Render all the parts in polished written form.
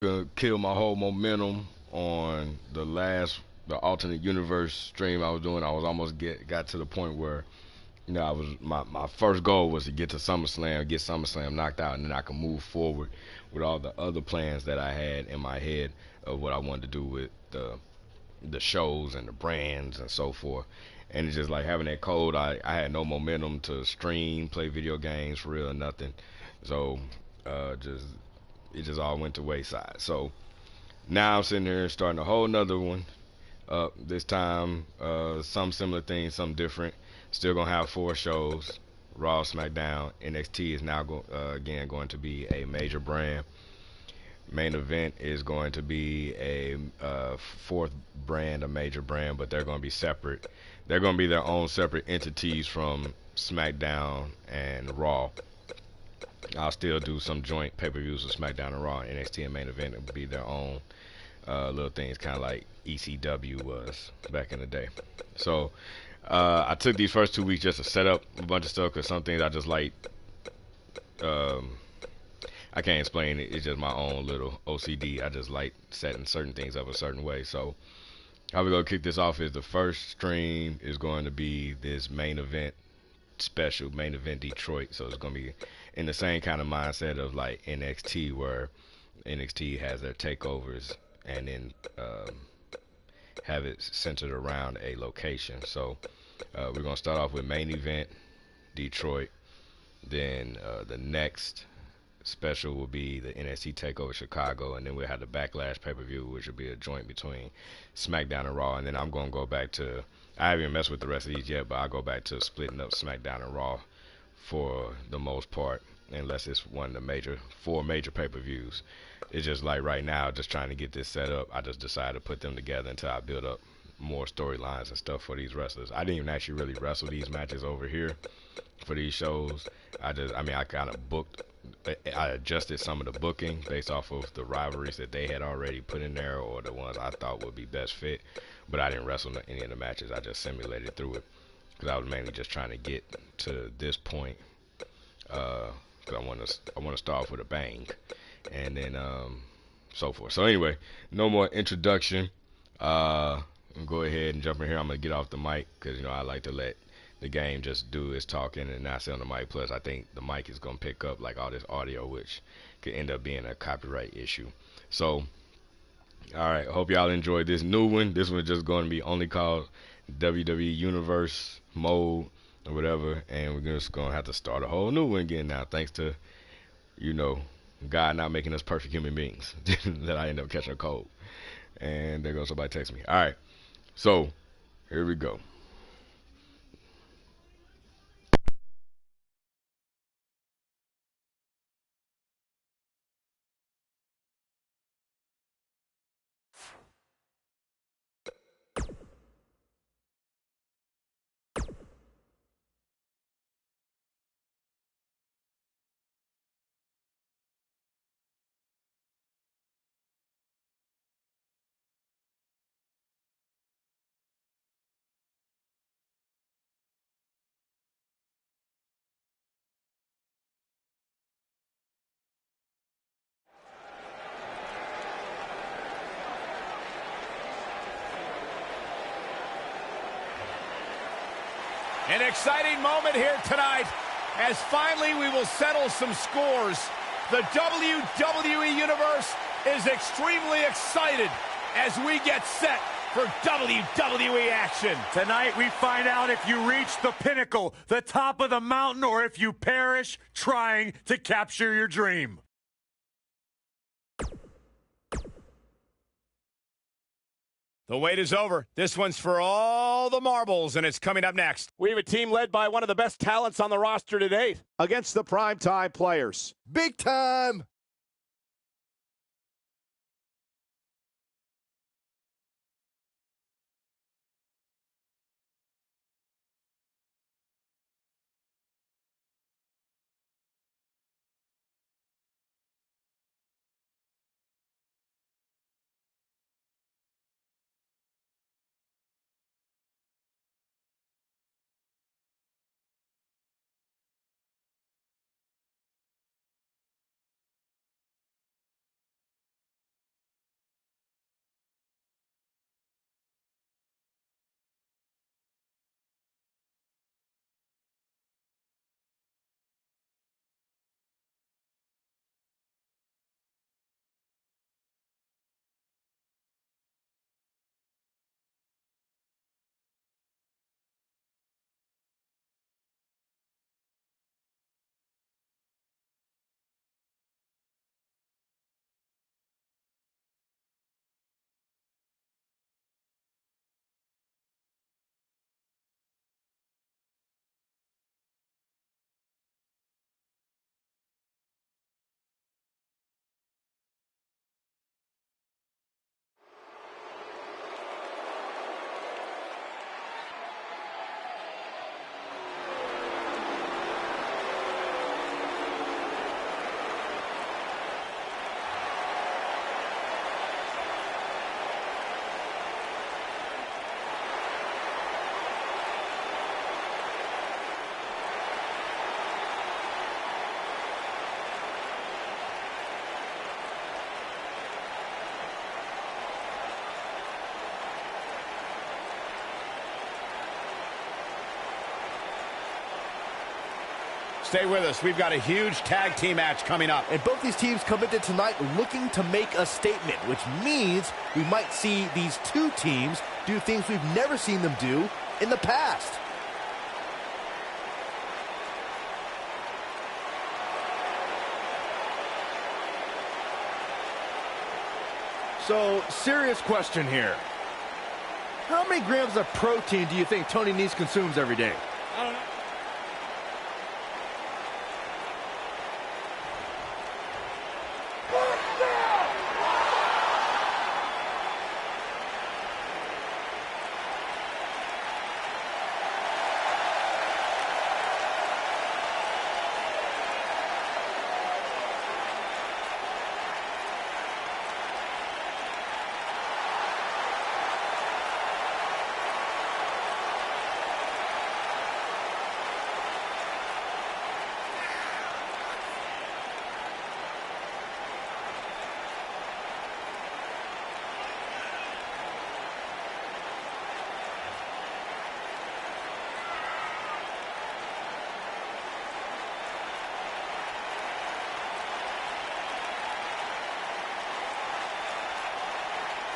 Kill my whole momentum on the alternate universe stream I was doing. I was almost got to the point where I was my first goal was to get to SummerSlam, get SummerSlam knocked out, and then I could move forward with all the other plans that I had in my head of what I wanted to do with the shows and the brands and so forth. And it's just like having that cold, I had no momentum to stream, play video games for real, nothing. So just it just all went to wayside. So now I'm sitting here starting a whole nother one up. This time, some similar things, some different. Still gonna have 4 shows. Raw, SmackDown, NXT is now again going to be a major brand. Main event is going to be a fourth brand, a major brand, but they're going to be separate. They're going to be their own separate entities from SmackDown and Raw. I'll still do some joint pay-per-views with SmackDown and Raw. NXT and main event will be their own little things, kind of like ECW was back in the day. So I took these first 2 weeks just to set up a bunch of stuff because some things I just like. Um, I can't explain it. It's just my own little OCD. I just like setting certain things up a certain way. So how we're gonna kick this off is the first stream is going to be this main event special, main event Detroit. So it's gonna be in the same kind of mindset of like NXT, where NXT has their takeovers and then have it centered around a location. So we're gonna start off with main event Detroit. Then the next special will be the NXT Takeover Chicago, and then we'll have the Backlash pay-per-view, which will be a joint between SmackDown and Raw. And then I'm gonna go back to I haven't even messed with the rest of these yet, but I'll go back to splitting up SmackDown and Raw for the most part, unless it's one of the 4 major pay-per-views. It's just like right now, just trying to get this set up. I just decided to put them together until I build up more storylines and stuff for these wrestlers. I didn't even actually really wrestle these matches over here for these shows. I kind of booked. I adjusted some of the booking based off of the rivalries that they had already put in there, or the ones I thought would be best fit. But I didn't wrestle any of the matches. I just simulated through it because I was mainly just trying to get to this point. Because I want to start off with a bang, and then so forth. So anyway, no more introduction. Go ahead and jump in here. I'm gonna get off the mic because I like to let the game just do its talking and not sit on the mic. Plus, I think the mic is gonna pick up like all this audio, which could end up being a copyright issue. So, all right. Hope y'all enjoyed this new one. This one's just going to be only called WWE Universe mode or whatever, and we're just gonna have to start a whole new one again now, thanks to you know God not making us perfect human beings. That I end up catching a cold, and there goes somebody text me. All right. So here we go. An exciting moment here tonight, as finally we will settle some scores. The WWE Universe is extremely excited as we get set for WWE action. Tonight we find out if you reach the pinnacle, the top of the mountain, or if you perish trying to capture your dream. The wait is over. This one's for all the marbles, and it's coming up next. We have a team led by one of the best talents on the roster to date against the primetime players. Big time! Stay with us. We've got a huge tag team match coming up. And both these teams committed tonight looking to make a statement, which means we might see these two teams do things we've never seen them do in the past. So, serious question here. How many grams of protein do you think Tony Nese consumes every day? I don't know.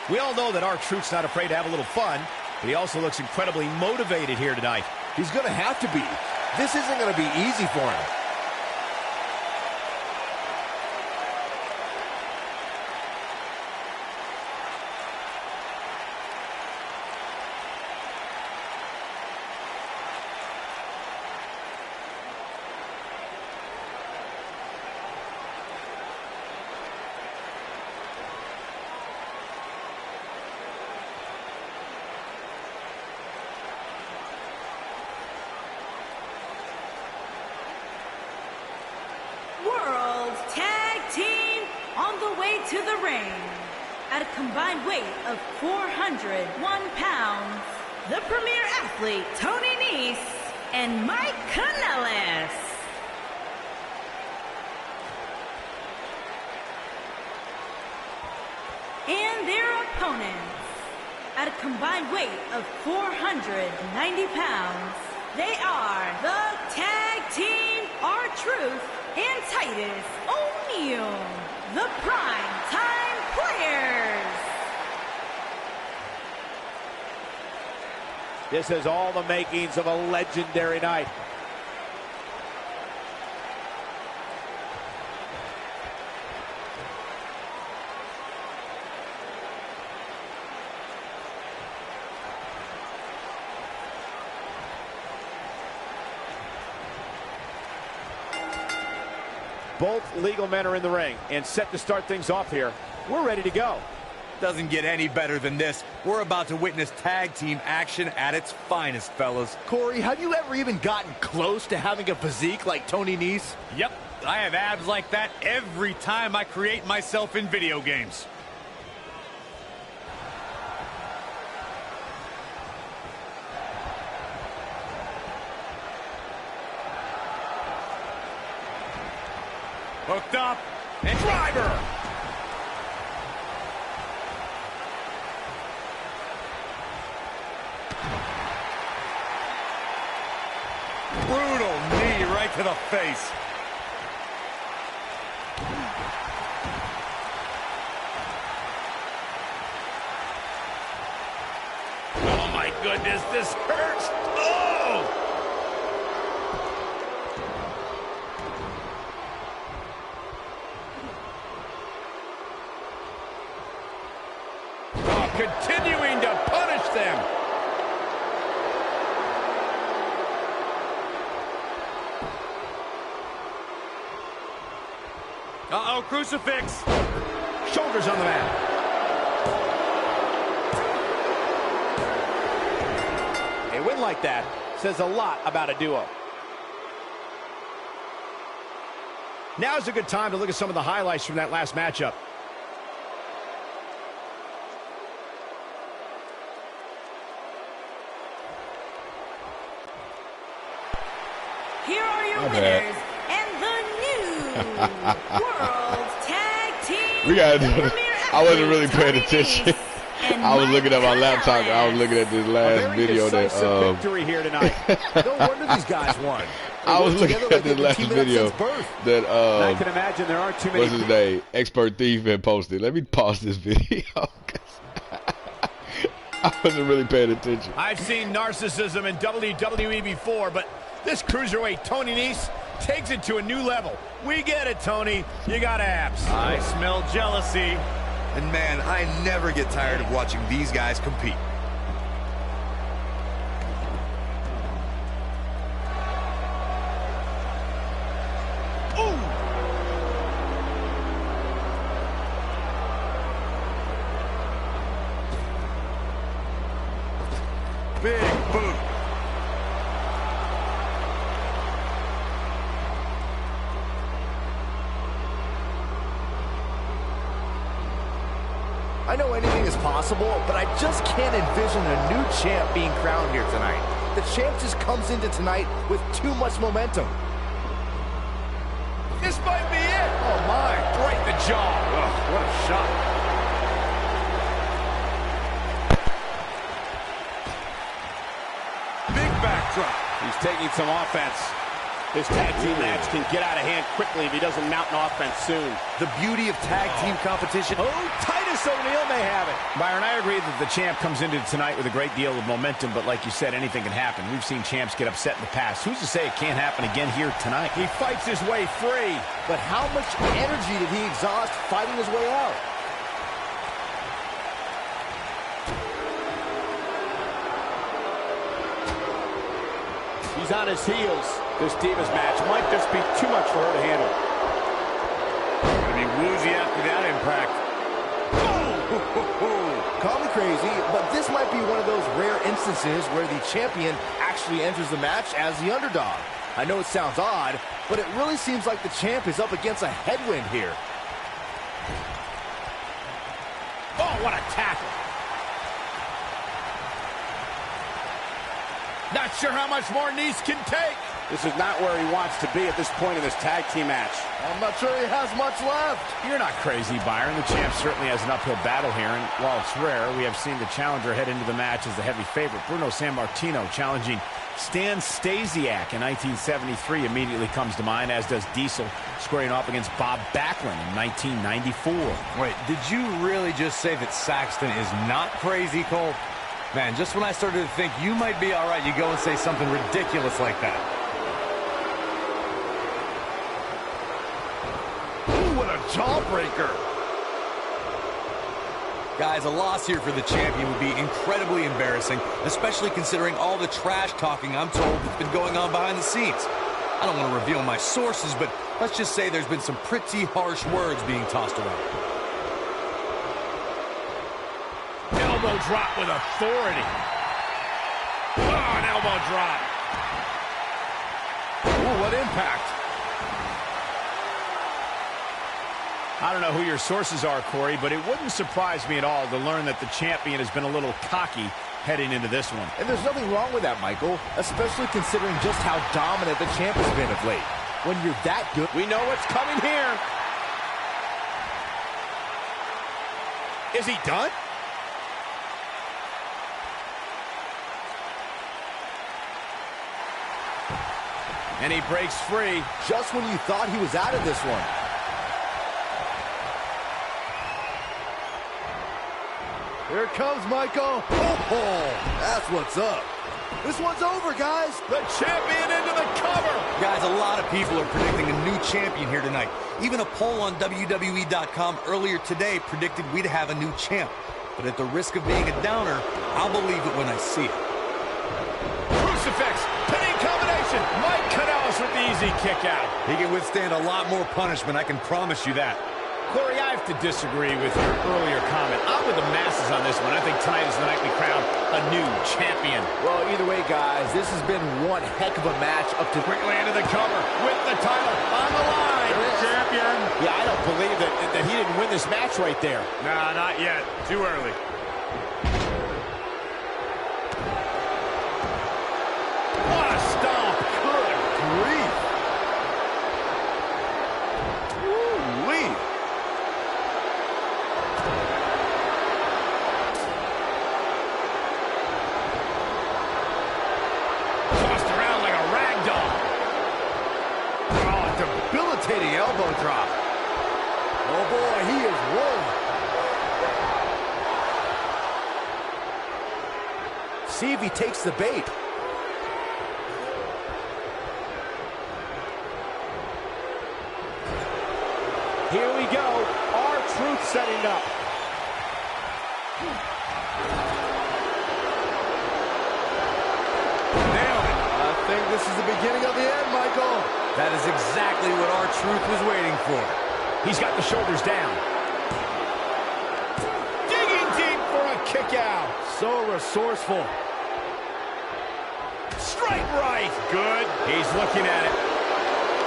We all know that our Truth's not afraid to have a little fun, but he also looks incredibly motivated here tonight. He's going to have to be. This isn't going to be easy for him. World Tag Team on the way to the ring. At a combined weight of 401 pounds, the premier athlete Tony Nese and Mike Kanellis. And their opponents, at a combined weight of 490 pounds, they are the Tag Team R-Truth and Titus O'Neil, the Prime Time Players. This has all the makings of a legendary night. Both legal men are in the ring and set to start things off here. We're ready to go. Doesn't get any better than this. We're about to witness tag team action at its finest, fellas. Corey, have you ever even gotten close to having a physique like Tony Nese? Yep, I have abs like that every time I create myself in video games. Hooked up, and driver! Brutal knee right to the face. Oh my goodness, this hurts! Oh! Continuing to punish them. Uh-oh, crucifix. Shoulders on the mat. A win like that says a lot about a duo. Now's a good time to look at some of the highlights from that last matchup. Here are your winners and the new World Tag Team. We gotta do it. Premier I wasn't really Athlete paying Tony attention. Nese and I was Mike looking at my laptop. Kanellis. I was looking at this A last very video that decisive victory here tonight. No wonder these guys won. I was looking together at like this last they've been teaming video up since birth. that I can imagine there aren't too many. what's his name? Expert Thief had posted. Let me pause this video. I wasn't really paying attention. I've seen narcissism in WWE before, but this cruiserweight Tony Nese takes it to a new level. We get it, Tony. You got abs. I smell jealousy. And man, I never get tired of watching these guys compete. Big boot. I know anything is possible, but I just can't envision a new champ being crowned here tonight. The champ just comes into tonight with too much momentum. This might be it. Oh, my. Right in the jaw. Oh, what a shot. Backdrop. He's taking some offense. This tag team match can get out of hand quickly if he doesn't mount an offense soon. The beauty of tag team competition. Oh, Titus O'Neil may have it. Byron, I agree that the champ comes into tonight with a great deal of momentum, but like you said, anything can happen. We've seen champs get upset in the past. Who's to say it can't happen again here tonight? He fights his way free, but how much energy did he exhaust fighting his way out? He's on his heels. This Divas match might just be too much for her to handle. Gonna be woozy after that impact. Call me crazy, but this might be one of those rare instances where the champion actually enters the match as the underdog. I know it sounds odd, but it really seems like the champ is up against a headwind here. Oh, what a tackle. Not sure how much more Nese can take. This is not where he wants to be at this point in this tag team match. I'm not sure he has much left. You're not crazy, Byron. The champ certainly has an uphill battle here, and while it's rare, we have seen the challenger head into the match as the heavy favorite. Bruno Sammartino challenging Stan Stasiak in 1973 immediately comes to mind, as does Diesel squaring off against Bob Backlund in 1994. Wait, did you really just say that Saxton is not crazy, Cole? Man, just when I started to think you might be all right, you go and say something ridiculous like that. Ooh, what a jawbreaker. Guys, a loss here for the champion would be incredibly embarrassing, especially considering all the trash talking I'm told that's been going on behind the scenes. I don't want to reveal my sources, but let's just say there's been some pretty harsh words being tossed around. Elbow drop with authority. Oh, an elbow drop. Ooh, what impact. I don't know who your sources are, Corey, but it wouldn't surprise me at all to learn that the champion has been a little cocky heading into this one. And there's nothing wrong with that, Michael, especially considering just how dominant the champ has been of late. When you're that good... We know what's coming here. Is he done? And he breaks free. Just when you thought he was out of this one. Here it comes, Michael. Oh, that's what's up. This one's over, guys. The champion into the cover. Guys, a lot of people are predicting a new champion here tonight. Even a poll on WWE.com earlier today predicted we'd have a new champ. But at the risk of being a downer, I'll believe it when I see it. Crucifix, pinning combination. Mike Kanellis with the easy kick out. He can withstand a lot more punishment, I can promise you that. Corey, I have to disagree with your earlier comment. I'm with the masses on this one. I think tonight is the night we crown a new champion. Well, either way, guys, this has been one heck of a match up to... Quickly into the cover with the title on the line. Champion. Yeah, I don't believe that he didn't win this match right there. Nah, not yet. Too early. What a stomp. Good grief. Woo-wee. Tossed around like a rag doll. see if he takes the bait. Here we go. R-Truth setting up. Nailed it. I think this is the beginning of the end, Michael. That is exactly what R-Truth was waiting for. He's got the shoulders down. Digging deep for a kick out. So resourceful. Straight right. Good. He's looking at it.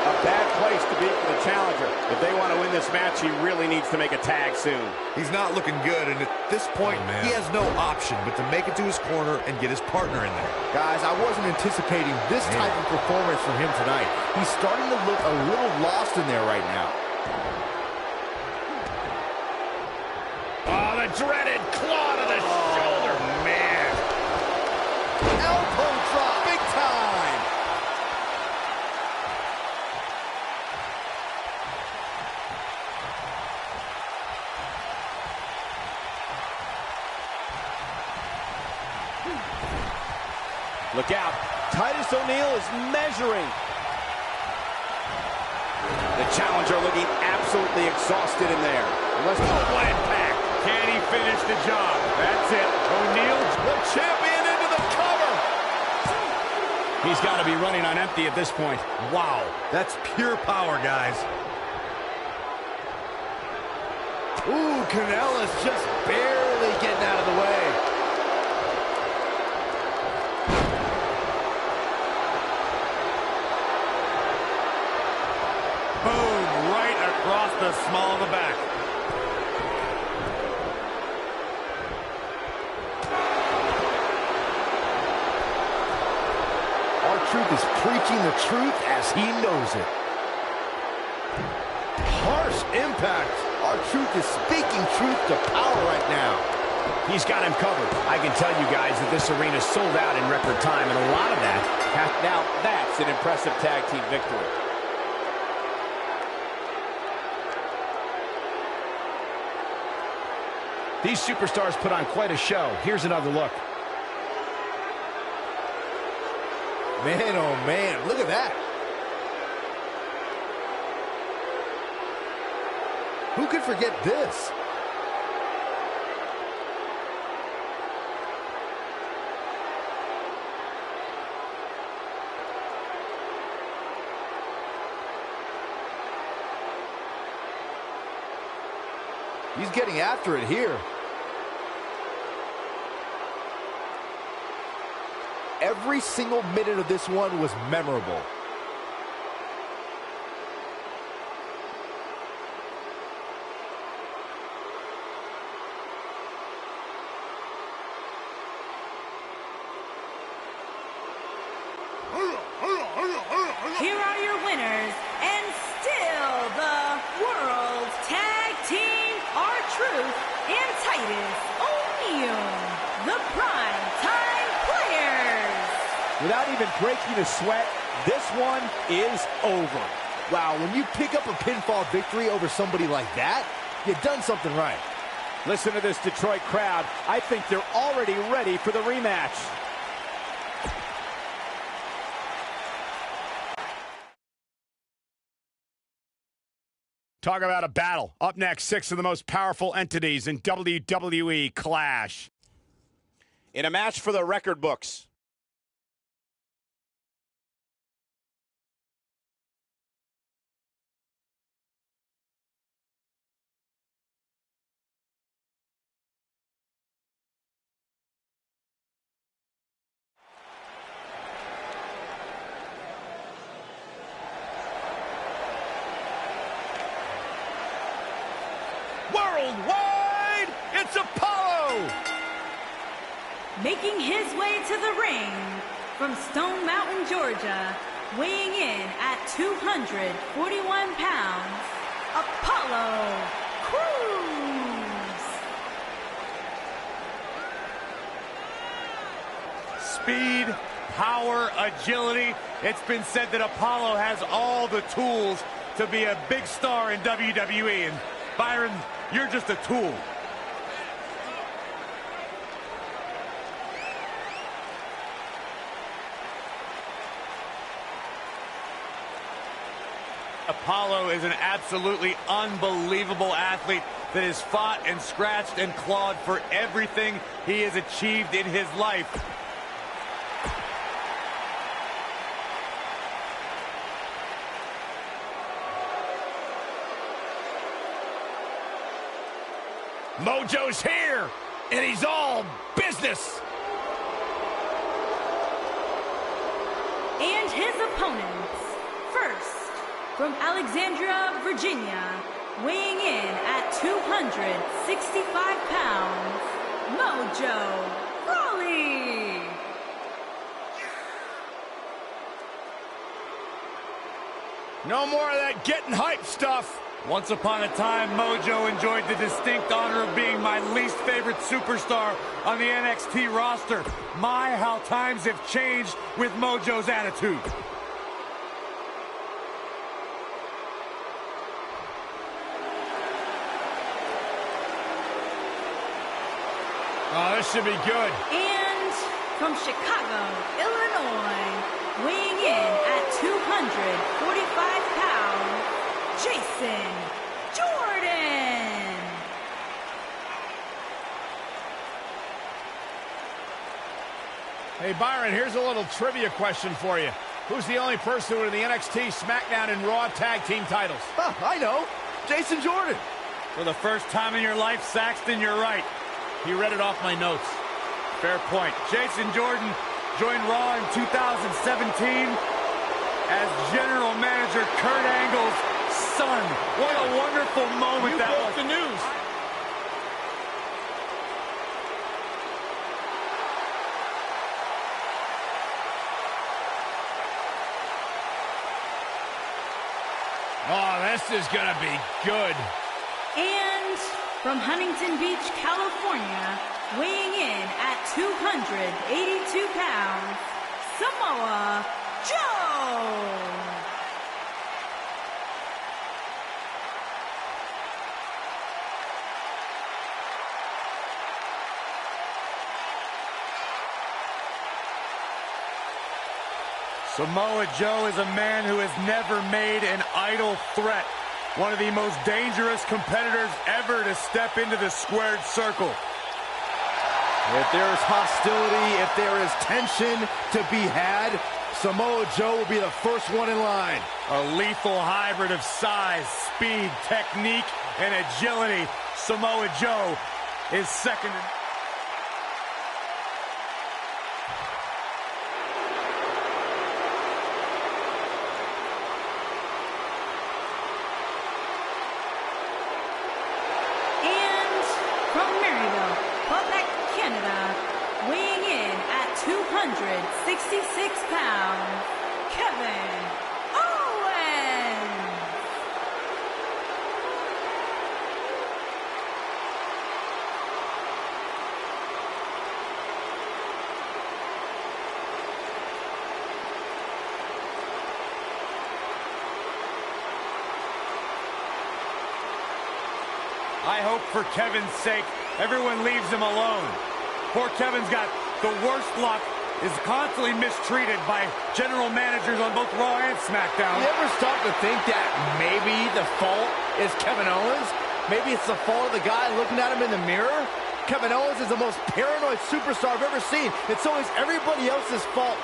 A bad place to be for the challenger. If they want to win this match, he really needs to make a tag soon. He's not looking good, and at this point, he has no option but to make it to his corner and get his partner in there. Guys, I wasn't anticipating this type of performance from him tonight. He's starting to look a little lost in there right now. Oh, the dreaded claw to the shoulder, man. Elbow drop, big time. Look out. Titus O'Neil is measuring. The challenger looking absolutely exhausted in there. Let's go. What impact. Can he finish the job? That's it. O'Neil, the champion, into the cover. He's got to be running on empty at this point. Wow, that's pure power, guys. Ooh, Canellis just barely getting out of the way. Boom, right across the small of the back. R-Truth is preaching the truth as he knows it. Harsh impact. R-Truth is speaking truth to power right now. He's got him covered. I can tell you guys that this arena sold out in record time, and a lot of that. Now, that's an impressive tag team victory. These superstars put on quite a show. Here's another look. Man, oh man, look at that. Who could forget this? He's getting after it here. Every single minute of this one was memorable. Here are your winners, and still the World Tag Team R-Truth and Titus O'Neil, the Prime Time Players. Without even breaking a sweat, this one is over. Wow, when you pick up a pinfall victory over somebody like that, you've done something right. Listen to this Detroit crowd. I think they're already ready for the rematch. Talk about a battle. Up next, 6 of the most powerful entities in WWE clash. In a match for the record books. Worldwide, it's Apollo! Making his way to the ring from Stone Mountain, Georgia, weighing in at 241 pounds, Apollo Crews. Speed, power, agility. It's been said that Apollo has all the tools to be a big star in WWE. And Byron, you're just a tool. Apollo is an absolutely unbelievable athlete that has fought and scratched and clawed for everything he has achieved in his life. Mojo's here, and he's all business. And his opponents, first, from Alexandria, Virginia, weighing in at 265 pounds, Mojo Rawley. No more of that getting hype stuff. Once upon a time, Mojo enjoyed the distinct honor of being my least favorite superstar on the NXT roster. My, how times have changed with Mojo's attitude. Oh, this should be good. And from Chicago, Illinois, weighing in at 245 pounds, Jason Jordan. Hey, Byron, here's a little trivia question for you. Who's the only person with the NXT, SmackDown, and Raw tag team titles? Huh, I know. Jason Jordan. For the first time in your life, Saxton, you're right. He read it off my notes. Fair point. Jason Jordan joined Raw in 2017 as General Manager Kurt Angle's son. What a wonderful moment You that broke was. the news. Oh, this is going to be good. And from Huntington Beach, California, weighing in at 282 pounds, Samoa Joe. Samoa Joe is a man who has never made an idle threat. One of the most dangerous competitors ever to step into the squared circle. If there is hostility, if there is tension to be had, Samoa Joe will be the first one in line. A lethal hybrid of size, speed, technique, and agility. Samoa Joe is second to... From Maryville, Quebec, Canada, weighing in at 266 pounds, Kevin Owens. I hope for Kevin's sake, everyone leaves him alone. Poor Kevin's got the worst luck, is constantly mistreated by general managers on both Raw and SmackDown. You ever stop to think that maybe the fault is Kevin Owens? Maybe it's the fault of the guy looking at him in the mirror? Kevin Owens is the most paranoid superstar I've ever seen. It's always everybody else's fault.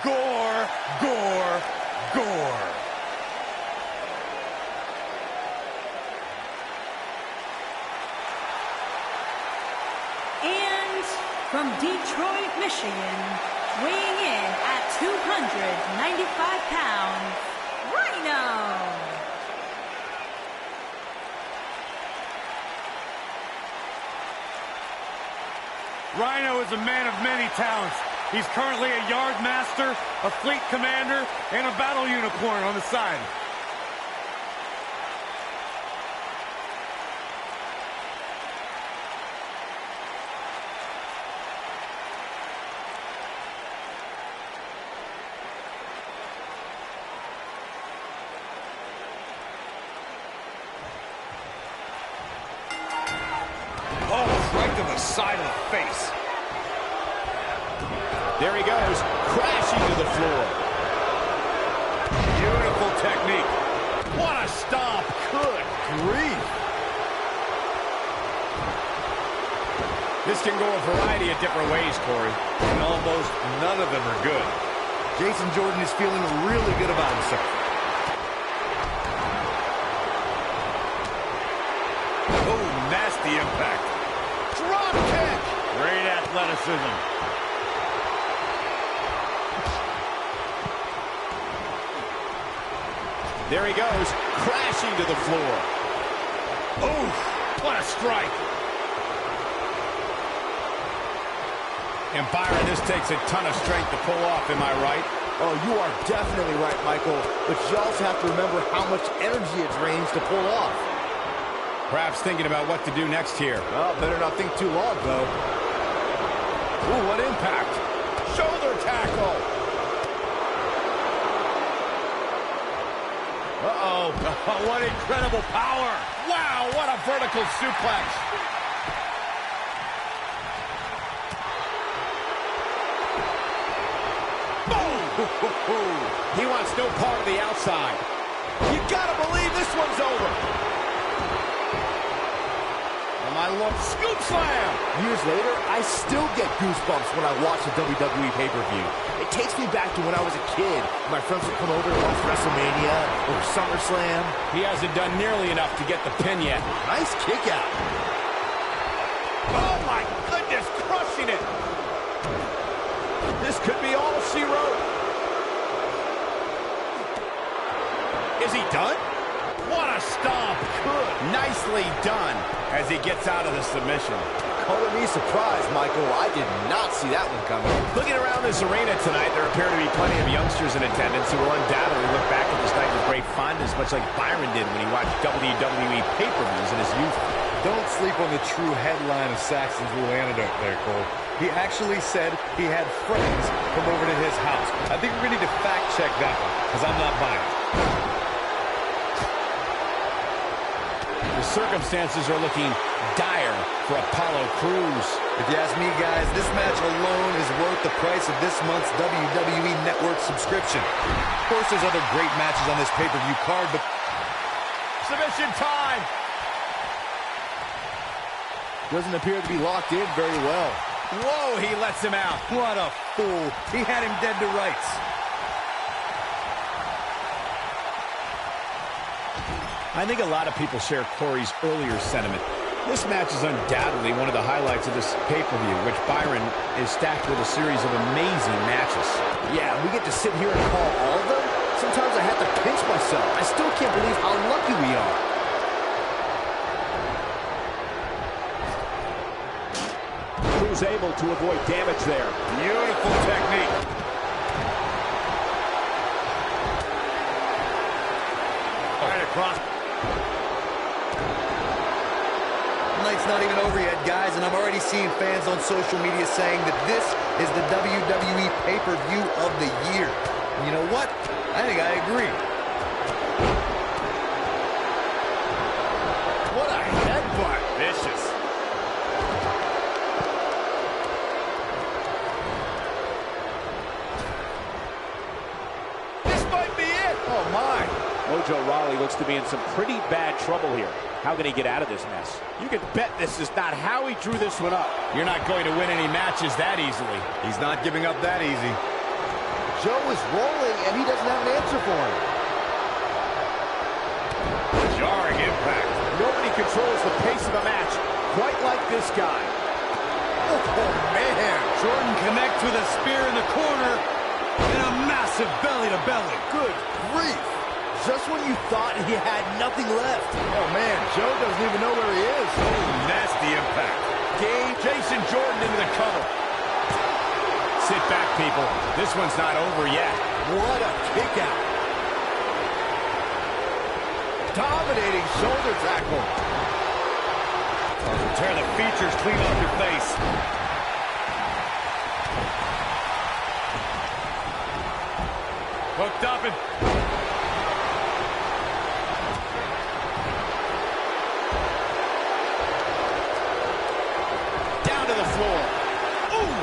Gore, gore, gore. And from Detroit, Michigan, weighing in at 295 pounds, Rhino. Rhino is a man of many talents. He's currently a yard master, a fleet commander, and a battle unicorn on the side. Oh, right to the side of the face. There he goes, crashing to the floor. Beautiful technique. What a stomp. Good grief. This can go a variety of different ways, Corey. And almost none of them are good. Jason Jordan is feeling really good about himself. Oh, nasty impact. Drop kick. Great athleticism. There he goes, crashing to the floor. Oof, what a strike. And Byron, this takes a ton of strength to pull off, am I right? Oh, you are definitely right, Michael. But you also have to remember how much energy it drains to pull off. Perhaps thinking about what to do next here. Well, better not think too long, though. Ooh, what impact. Shoulder tackle. Uh-oh. What incredible power. Wow, what a vertical suplex. Boom! He wants no part of the outside. You gotta believe this one's over. Oh, my Lord, scoop slam. Years later, I still get goosebumps when I watch a WWE pay-per-view. It takes me back to when I was a kid. My friends would come over to watch WrestleMania or SummerSlam. He hasn't done nearly enough to get the pin yet. Nice kick out. Oh, my goodness, crushing it. This could be all she wrote. Is he done? What a stomp. Good. Nicely done as he gets out of the submission. Color me surprised, Michael. I did not see that one coming. Looking around this arena tonight, there appear to be plenty of youngsters in attendance who will undoubtedly look back at this night with great fondness, much like Byron did when he watched WWE pay-per-views in his youth. Don't sleep on the true headline of Saxton's little anecdote there, Cole. He actually said he had friends come over to his house. I think we need to fact-check that one, because I'm not buying it. The circumstances are looking dire for Apollo Crews. If you ask me, guys, this match alone is worth the price of this month's WWE Network subscription. Of course, there's other great matches on this pay-per-view card, but... Submission time! Doesn't appear to be locked in very well. Whoa, he lets him out. What a fool. He had him dead to rights. I think a lot of people share Corey's earlier sentiment. This match is undoubtedly one of the highlights of this pay-per-view, which Byron is stacked with a series of amazing matches. Yeah, we get to sit here and call all of them. Sometimes I have to pinch myself. I still can't believe how lucky we are. Crews able to avoid damage there. Beautiful technique. Right across. Night's not even over yet, guys, and I'm already seeing fans on social media saying that this is the WWE pay-per-view of the year. And you know what? I think I agree. What a headbutt. Vicious. This might be it. Oh, my. Mojo Rawley looks to be in some pretty bad trouble here. How can he get out of this mess? You can bet this is not how he drew this one up. You're not going to win any matches that easily. He's not giving up that easy. Joe is rolling, and he doesn't have an answer for him. Jarring impact. Nobody controls the pace of a match quite like this guy. Oh, man. Jordan connects with a spear in the corner and a massive belly-to-belly. Good grief. Just when you thought he had nothing left. Oh, man, Joe doesn't even know where he is. Oh, nasty impact. Game Jason Jordan into the cover. Sit back, people. This one's not over yet. What a kick out. Dominating shoulder tackle. Tear the features clean off your face. Hooked up and... down to the floor. Ooh!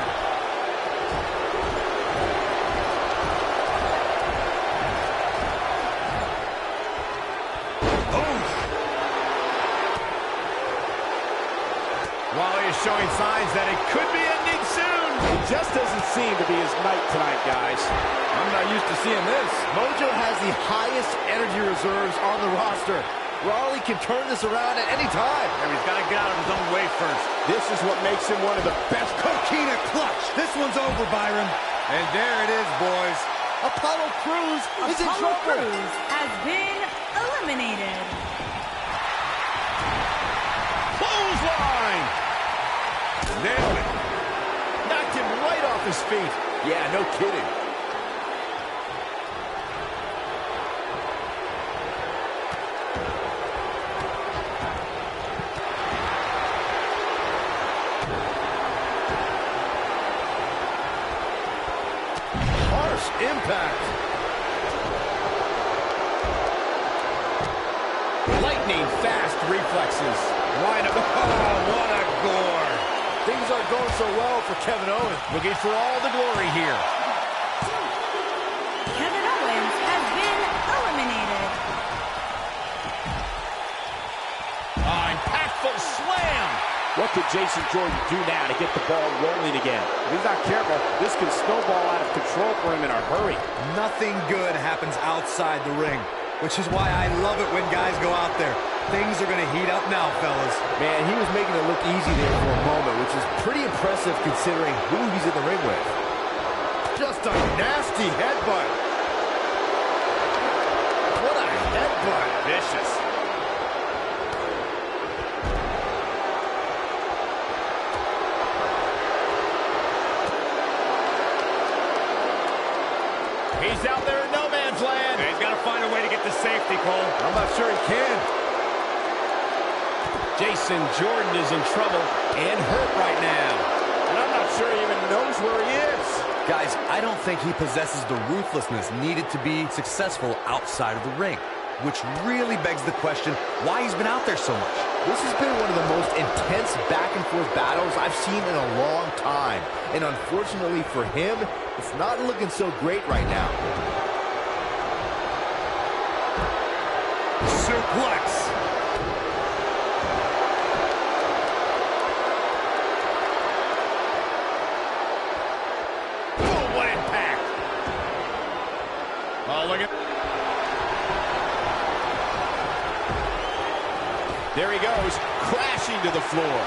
showing signs that it could be ending soon. It just doesn't seem to be his night tonight, guys. I'm not used to seeing this. Mojo has the highest energy reserves on the roster. Raleigh can turn this around at any time. And he's got to get out of his own way first. This is what makes him one of the best. Coquina clutch. This one's over, Byron. And there it is, boys. Apollo Crews is in Apollo trouble. Crews has been eliminated. Clothesline. Nailed it. Knocked him right off his feet. Yeah, no kidding. Harsh impact. Lightning fast reflexes. Right up. Oh, what a gore. Things aren't going so well for Kevin Owens. Looking for all the glory here. Kevin Owens has been eliminated. Impactful slam. What could Jason Jordan do now to get the ball rolling again? If he's not careful, this can snowball out of control for him in a hurry. Nothing good happens outside the ring, which is why I love it when guys go out there. Things are going to heat up now, fellas. Man, he was making it look easy there for a moment, which is pretty impressive considering who he's in the ring with. Just a nasty headbutt. What a headbutt. Vicious. He's out there in no man's land. And he's got to find a way to get to safety, Cole. I'm not sure he can. Jason Jordan is in trouble and hurt right now. And I'm not sure he even knows where he is. Guys, I don't think he possesses the ruthlessness needed to be successful outside of the ring, which really begs the question why he's been out there so much. This has been one of the most intense back-and-forth battles I've seen in a long time. And unfortunately for him, it's not looking so great right now. Suplex. Oh, what impact. Oh, look at... There he goes, crashing to the floor.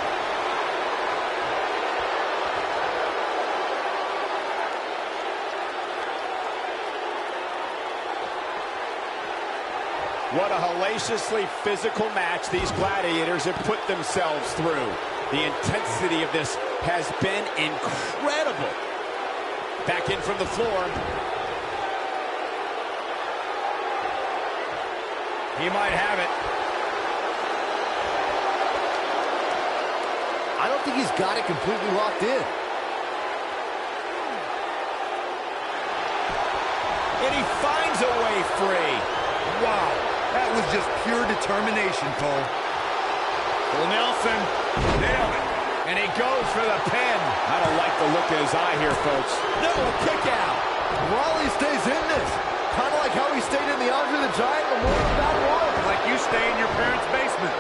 What a hellaciously physical match these gladiators have put themselves through. The intensity of this has been incredible. Back in from the floor. He might have it. I don't think he's got it completely locked in. And he finds a way free. Wow, that was just pure determination, Cole. Well, Nelson nailed it. And he goes for the pin. I don't like the look in his eye here, folks. No, a kick out. Raleigh stays in this. Kind of like how he stayed in the Andre the Giant Memorial Battle Royal. Like you stay in your parents' basement.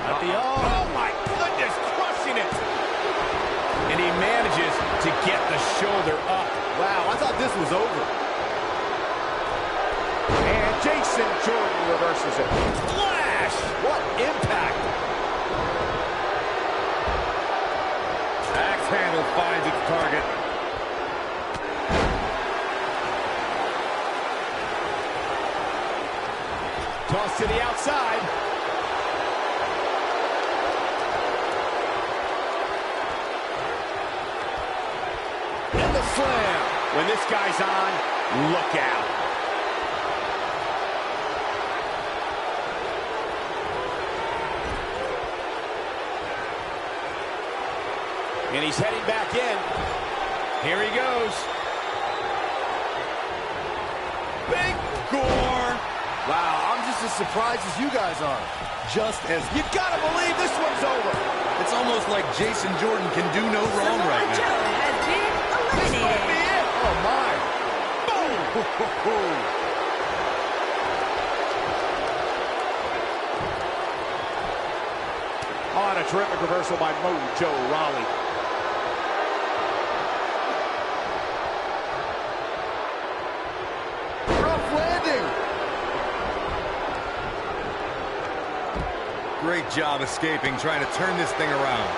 At the oh my goodness, crushing it. And he manages to get the shoulder up. Wow, I thought this was over. And Jason Jordan reverses it. Flash! What impact! Axe handle finds its target. Toss to the outside. And the slam. When this guy's on, look out. And he's heading back in. Here he goes. Big gore. Wow, I'm just as surprised as you guys are. Just as You gotta believe this one's over. it's almost like Jason Jordan can do no wrong Samoa right Joe now. has been This might be eliminated. it. Oh my. Boom. Oh, Oh, and a terrific reversal by Mojo Rawley. Rough landing. Great job escaping, trying to turn this thing around.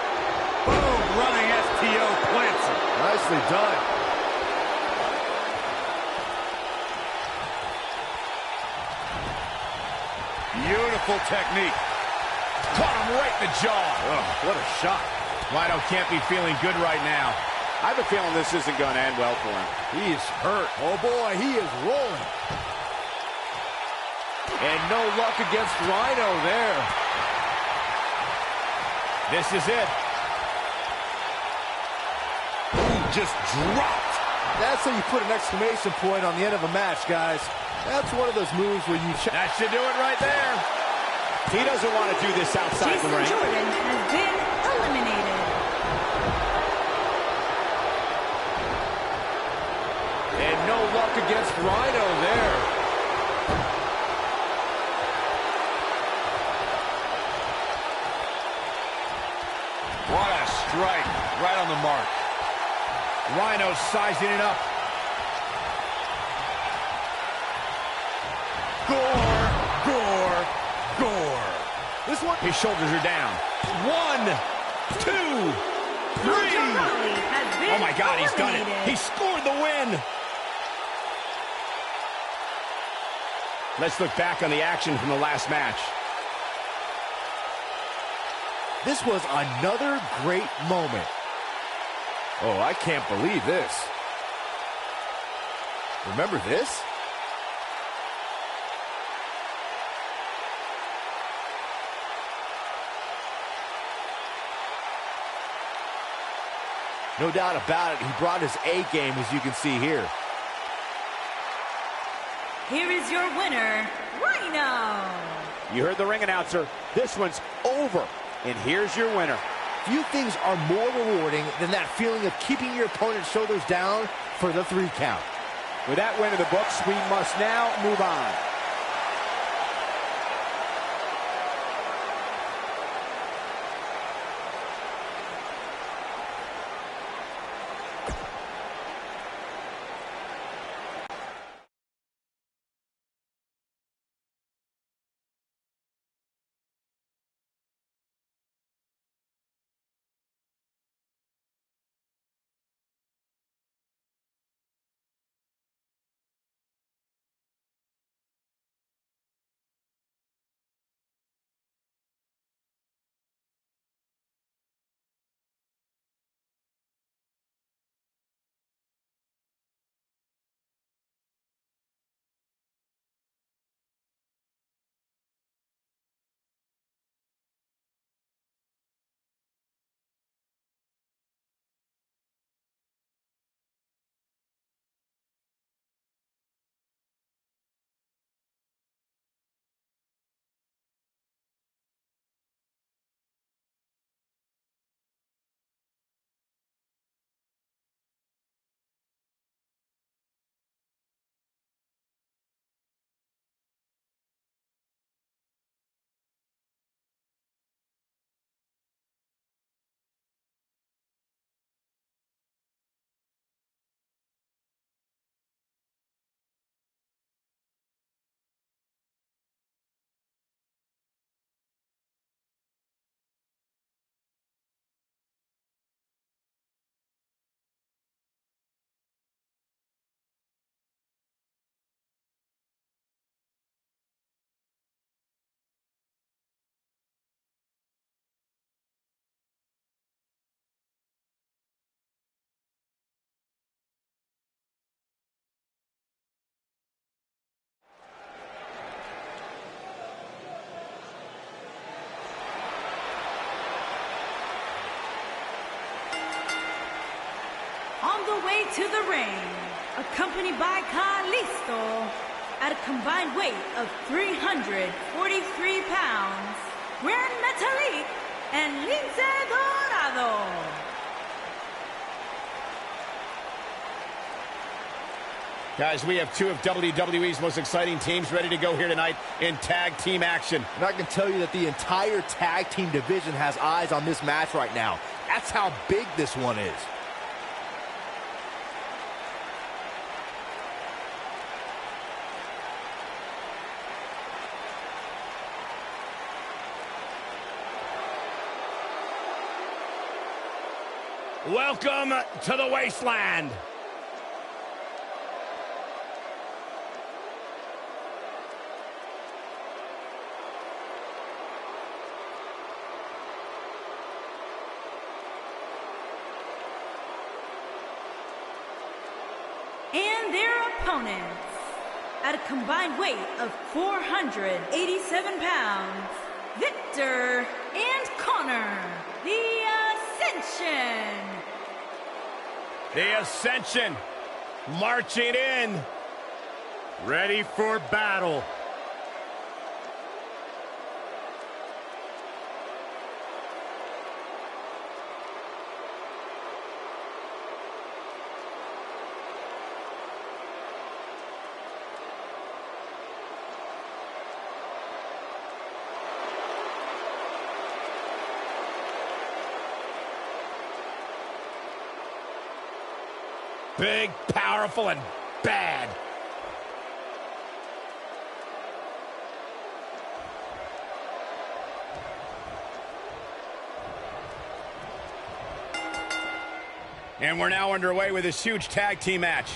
Boom, running STO plants him. Nicely done. Beautiful technique. Caught him right in the jaw. Oh, what a shot. Rhino can't be feeling good right now. I have a feeling this isn't going to end well for him. He is hurt. Oh, boy, he is rolling. And no luck against Rhino there. This is it. Ooh, just dropped. That's how you put an exclamation point on the end of a match, guys. That's one of those moves where you... That should do it right there. He doesn't want to do this outside Jason the ring. Jordan has been eliminated. And no luck against Rhino there. What a strike. Right on the mark. Rhino sizing it up. Gore, gore, gore. This one... His shoulders are down. 1, 2, 3. Mojo Rawley has been Oh my God, he's done it. eliminated. He scored the win. Let's look back on the action from the last match. This was another great moment. Oh, I can't believe this. Remember this? No doubt about it, he brought his A game, as you can see here. Here is your winner, Rhino. You heard the ring announcer. This one's over. And here's your winner. Few things are more rewarding than that feeling of keeping your opponent's shoulders down for the 3 count. With that win in the books, we must now move on. On the way to the ring, accompanied by Kalisto, at a combined weight of 343 pounds, Gran Metalik and Lince Dorado. Guys, we have two of WWE's most exciting teams ready to go here tonight in tag team action. And I can tell you that the entire tag team division has eyes on this match right now. That's how big this one is. Welcome to the wasteland. And their opponents, at a combined weight of 487 pounds, Victor and Connor, the Ascension. The Ascension marching in, Ready for battle. big, powerful, and bad. And we're now underway with this huge tag team match.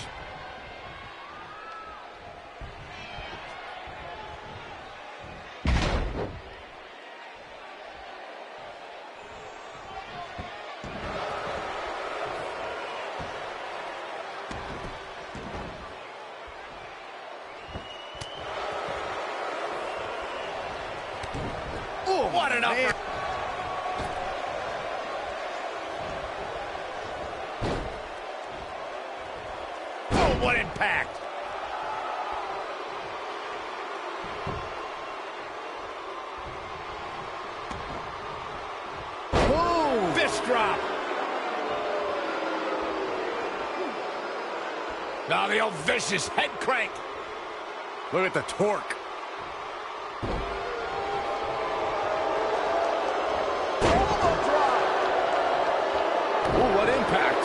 Oh, what an upper. Oh, what impact. Boom! Fist drop. Now the old vicious head crank. Look at the torque. Ooh, what impact.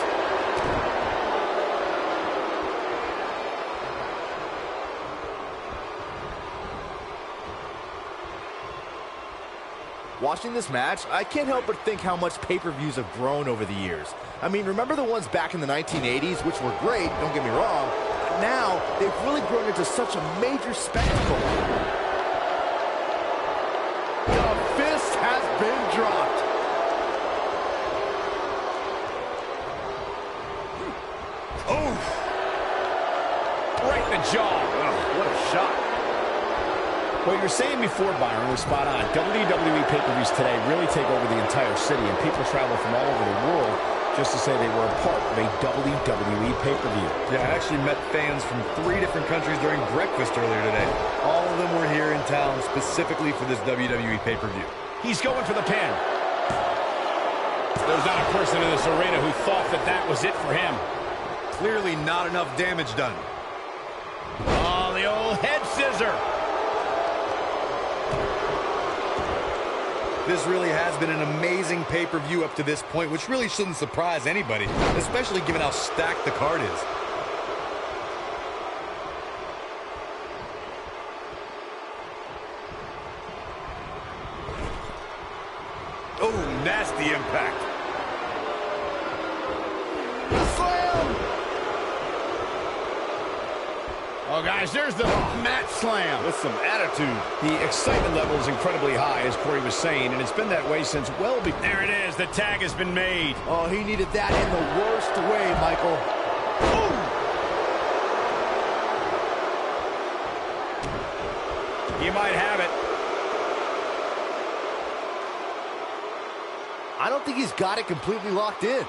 Watching this match, I can't help but think how much pay-per-views have grown over the years. I mean, remember the ones back in the 1980s, which were great, don't get me wrong, but now they've really grown into such a major spectacle. The fist has been dropped. Oh! Right in the jaw. Oh, what a shot. What you were saying before, Byron, was spot on. WWE pay-per-views today really take over the entire city, and people travel from all over the world just to say they were a part of a WWE pay-per-view. Yeah, I actually met fans from 3 different countries during breakfast earlier today. All of them were here in town specifically for this WWE pay-per-view. He's going for the pin. There's not a person in this arena who thought that that was it for him. Clearly not enough damage done. Oh, the old head scissor. This really has been an amazing pay-per-view up to this point, which really shouldn't surprise anybody, especially given how stacked the card is. Oh, nasty impact. Slam! Oh, guys, there's the mat slam. With some attitude. The excitement level is incredibly high, as Corey was saying, and it's been that way since well before. There it is. The tag has been made. Oh, he needed that in the worst way, Michael. He might have it. I don't think he's got it completely locked in.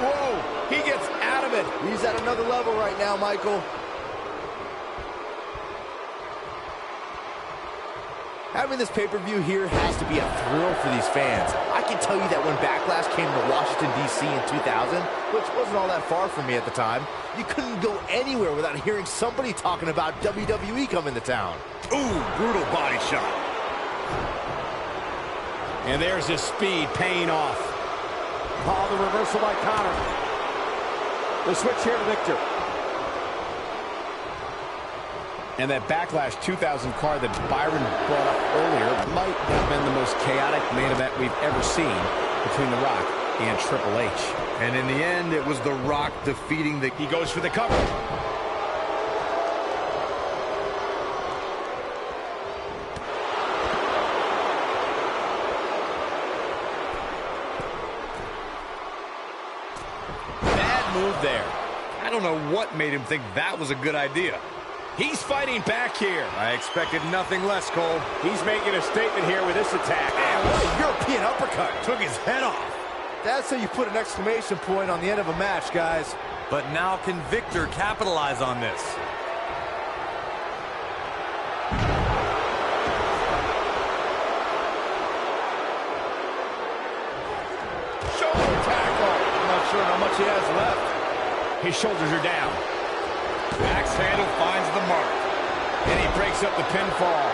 Whoa, he gets out of it. He's at another level right now, Michael. Having this pay-per-view here has to be a thrill for these fans. I can tell you that when Backlash came to Washington, D.C. in 2000, which wasn't all that far from me at the time, you couldn't go anywhere without hearing somebody talking about WWE coming to town. Ooh, brutal body shot. And there's his speed paying off. Oh, the reversal by Connor. The switch here to Victor. And that Backlash 2000 card that Byron brought up earlier might have been the most chaotic main event we've ever seen between The Rock and Triple H. And in the end, it was The Rock defeating the... He goes for the cover. Bad move there. I don't know what made him think that was a good idea. He's fighting back here. I expected nothing less, Cole. He's making a statement here with this attack. Man, what a European uppercut. Took his head off. That's how you put an exclamation point on the end of a match, guys. But now can Victor capitalize on this? Shoulder tackle. I'm not sure how much he has left. His shoulders are down. Axe handle finds the mark. And he breaks up the pinfall.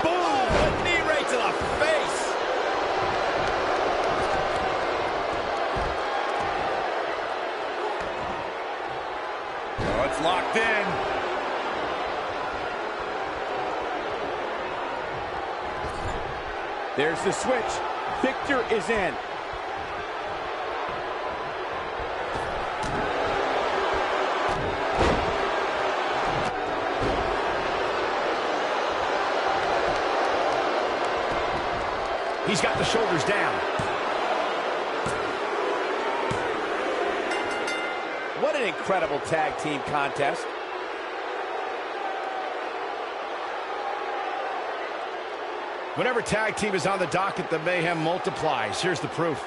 Boom! A knee right to the face. Oh, it's locked in. There's the switch. Victor is in. He's got the shoulders down. What an incredible tag team contest. Whenever tag team is on the docket, the mayhem multiplies. Here's the proof.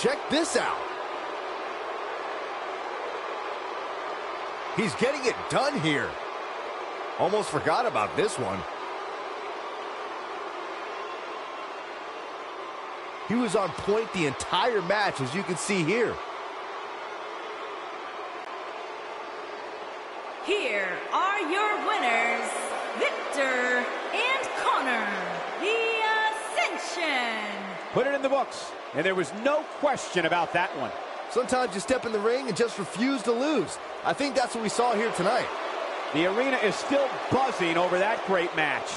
Check this out. He's getting it done here. Almost forgot about this one. He was on point the entire match, as you can see here. Here are your winners, Victor and Connor, The Ascension. Put it in the books, and there was no question about that one. Sometimes you step in the ring and just refuse to lose. I think that's what we saw here tonight. The arena is still buzzing over that great match.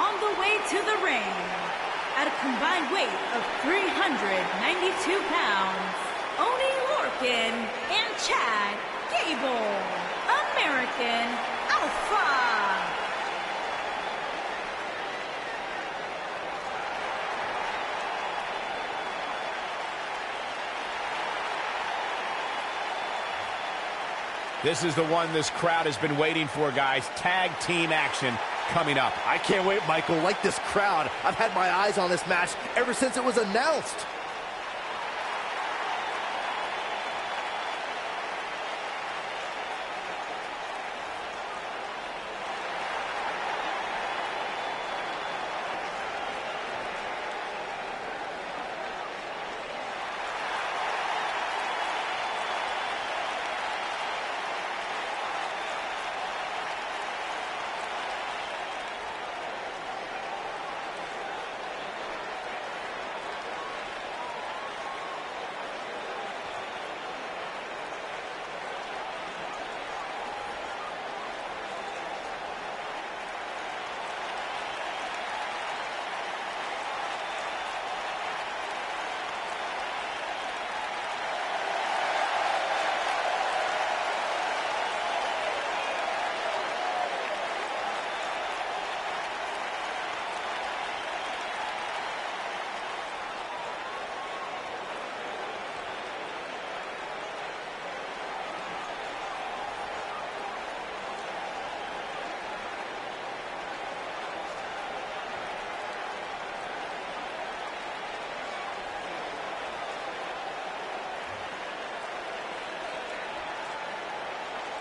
On the way to the ring, at a combined weight of 392 pounds, Oney Lorcan and Chad Gable, American Alpha. This is the one this crowd has been waiting for, guys. Tag team action coming up. I can't wait, Michael. Like this crowd, I've had my eyes on this match ever since it was announced.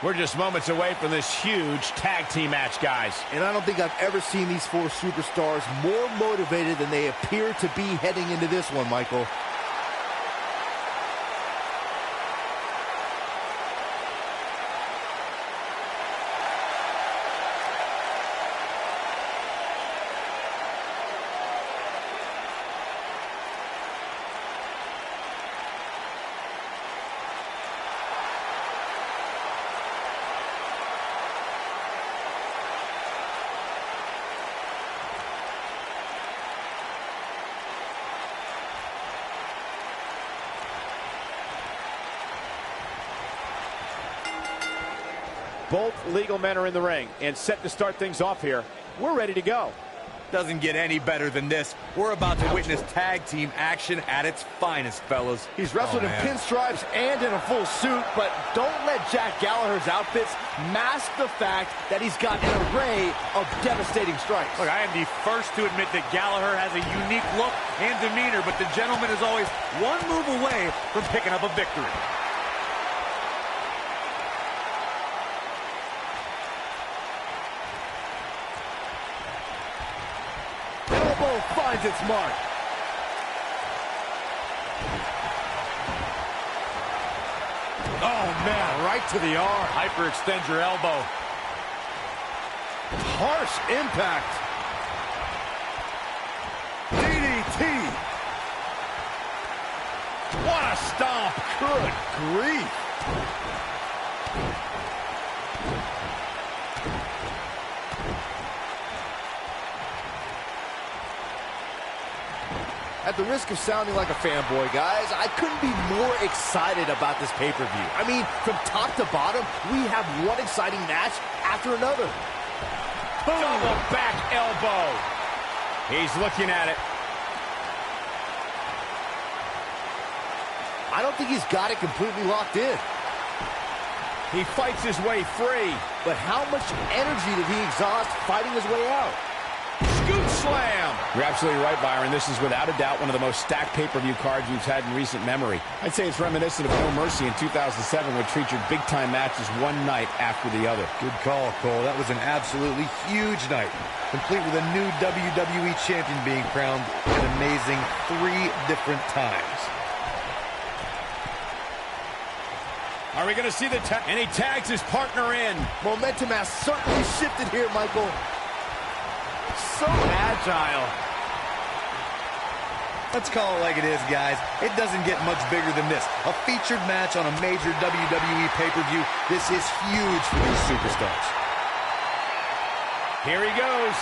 We're just moments away from this huge tag team match, guys. And I don't think I've ever seen these four superstars more motivated than they appear to be heading into this one, Michael. Both legal men are in the ring and set to start things off here. We're ready to go. Doesn't get any better than this. We're about to witness tag team action at its finest, fellas. He's wrestled in pinstripes and in a full suit, but don't let Jack Gallagher's outfits mask the fact that he's got an array of devastating strikes. Look, I am the first to admit that Gallagher has a unique look and demeanor, but the gentleman is always one move away from picking up a victory. Finds its mark. Oh, man, right to the arm. Hyperextend your elbow. Harsh impact. DDT. What a stomp. Good grief. At the risk of sounding like a fanboy, guys, I couldn't be more excited about this pay-per-view. I mean, from top to bottom, we have one exciting match after another. Boom! Double back elbow. He's looking at it. I don't think he's got it completely locked in. He fights his way free. But how much energy did he exhaust fighting his way out? Scoop slam. You're absolutely right, Byron. This is without a doubt one of the most stacked pay-per-view cards we've had in recent memory. I'd say it's reminiscent of No Mercy in 2007, which featured big-time matches one night after the other. Good call, Cole. That was an absolutely huge night, complete with a new WWE champion being crowned an amazing 3 different times. Are we going to see the tag? And he tags his partner in. Momentum has certainly shifted here, Michael. So agile. Let's call it like it is, guys. It doesn't get much bigger than this. A featured match on a major WWE pay-per-view. This is huge for these superstars. Here he goes.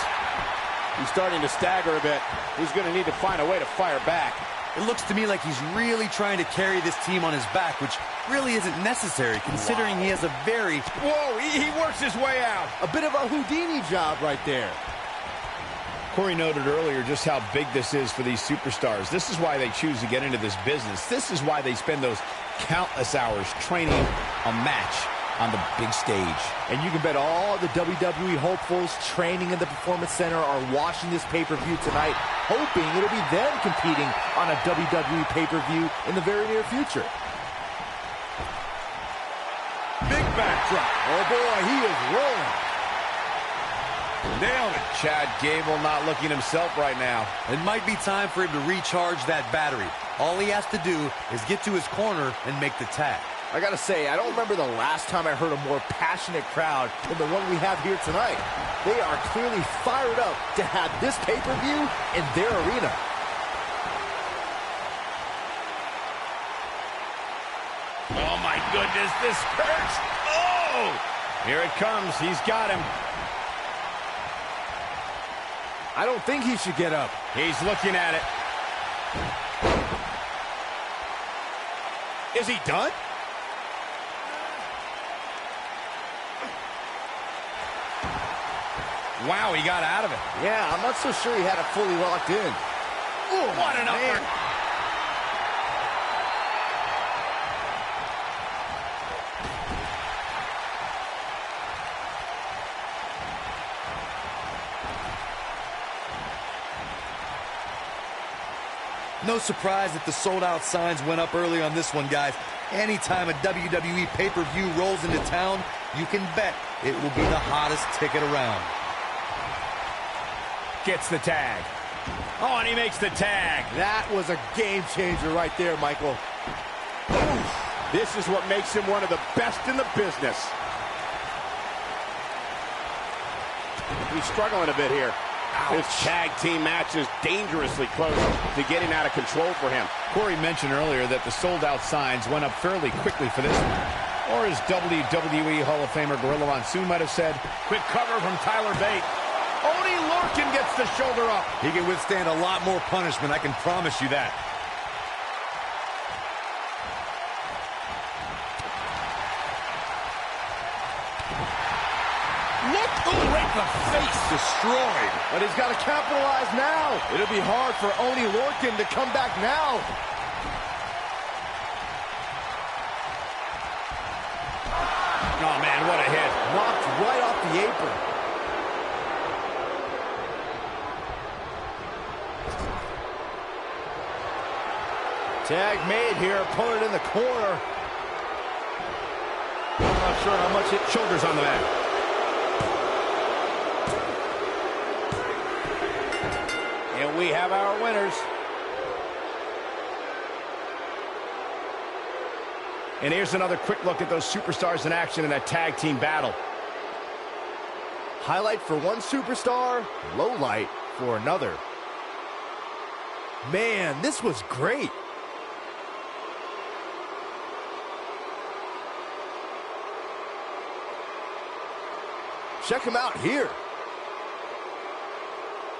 He's starting to stagger a bit. He's going to need to find a way to fire back. It looks to me like he's really trying to carry this team on his back, which really isn't necessary considering he has a very... Whoa, he works his way out. A bit of a Houdini job right there. Corey noted earlier just how big this is for these superstars. This is why they choose to get into this business. This is why they spend those countless hours training a match on the big stage. And you can bet all the WWE hopefuls training in the Performance Center are watching this pay-per-view tonight, hoping it'll be them competing on a WWE pay-per-view in the very near future. Big backdrop. Oh boy, he is rolling. Nailed it. Chad Gable not looking himself right now. It might be time for him to recharge that battery. All he has to do is get to his corner and make the tag. I gotta say, I don't remember the last time I heard a more passionate crowd than the one we have here tonight. They are clearly fired up to have this pay-per-view in their arena. Oh, my goodness, this hurts. Oh! Here it comes. He's got him. I don't think he should get up. He's looking at it. Is he done? Wow, he got out of it. Yeah, I'm not so sure he had it fully locked in. Ooh, what an upper. No surprise that the sold-out signs went up early on this one, guys. Anytime a WWE pay-per-view rolls into town, you can bet it will be the hottest ticket around. Gets the tag. Oh, and he makes the tag. That was a game changer right there, Michael. This is what makes him one of the best in the business. He's struggling a bit here. This tag team match is dangerously close to getting out of control for him. Corey mentioned earlier that the sold-out signs went up fairly quickly for this one. Or as WWE Hall of Famer Gorilla Monsoon might have said, Quick cover from Tyler Bate. Only Lorcan gets the shoulder up. He can withstand a lot more punishment, I can promise you that. Look, ooh, right in the face. Destroyed. But he's got to capitalize now. It'll be hard for Oney Lorcan to come back now. Oh, man, what a hit. Knocked right off the apron. Tag made here, opponent in the corner. I'm not sure how much it shoulders on the man. And we have our winners. And here's another quick look at those superstars in action in that tag team battle. Highlight for one superstar, low light for another. Man, this was great. Check him out here.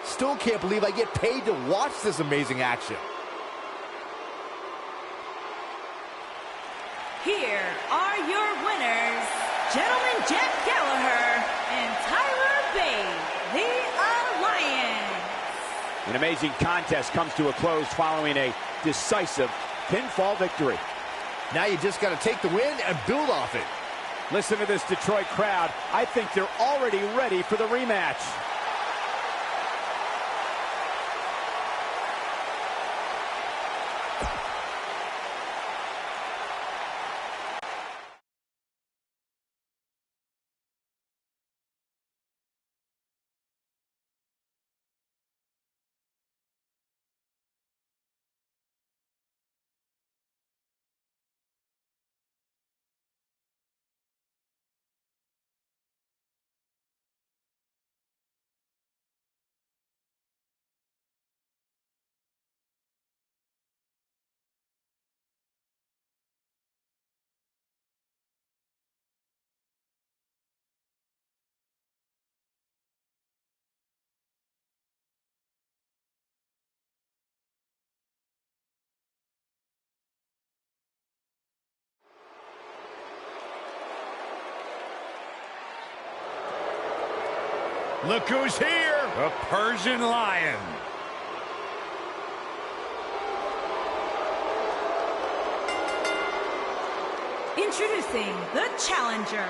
Still can't believe I get paid to watch this amazing action. Here are your winners, Gentleman Jack Gallagher and Tyler Bate, the Alliance. An amazing contest comes to a close following a decisive pinfall victory. Now you just got to take the win and build off it. Listen to this Detroit crowd. I think they're already ready for the rematch. Look who's here. The Persian Lion. Introducing the challenger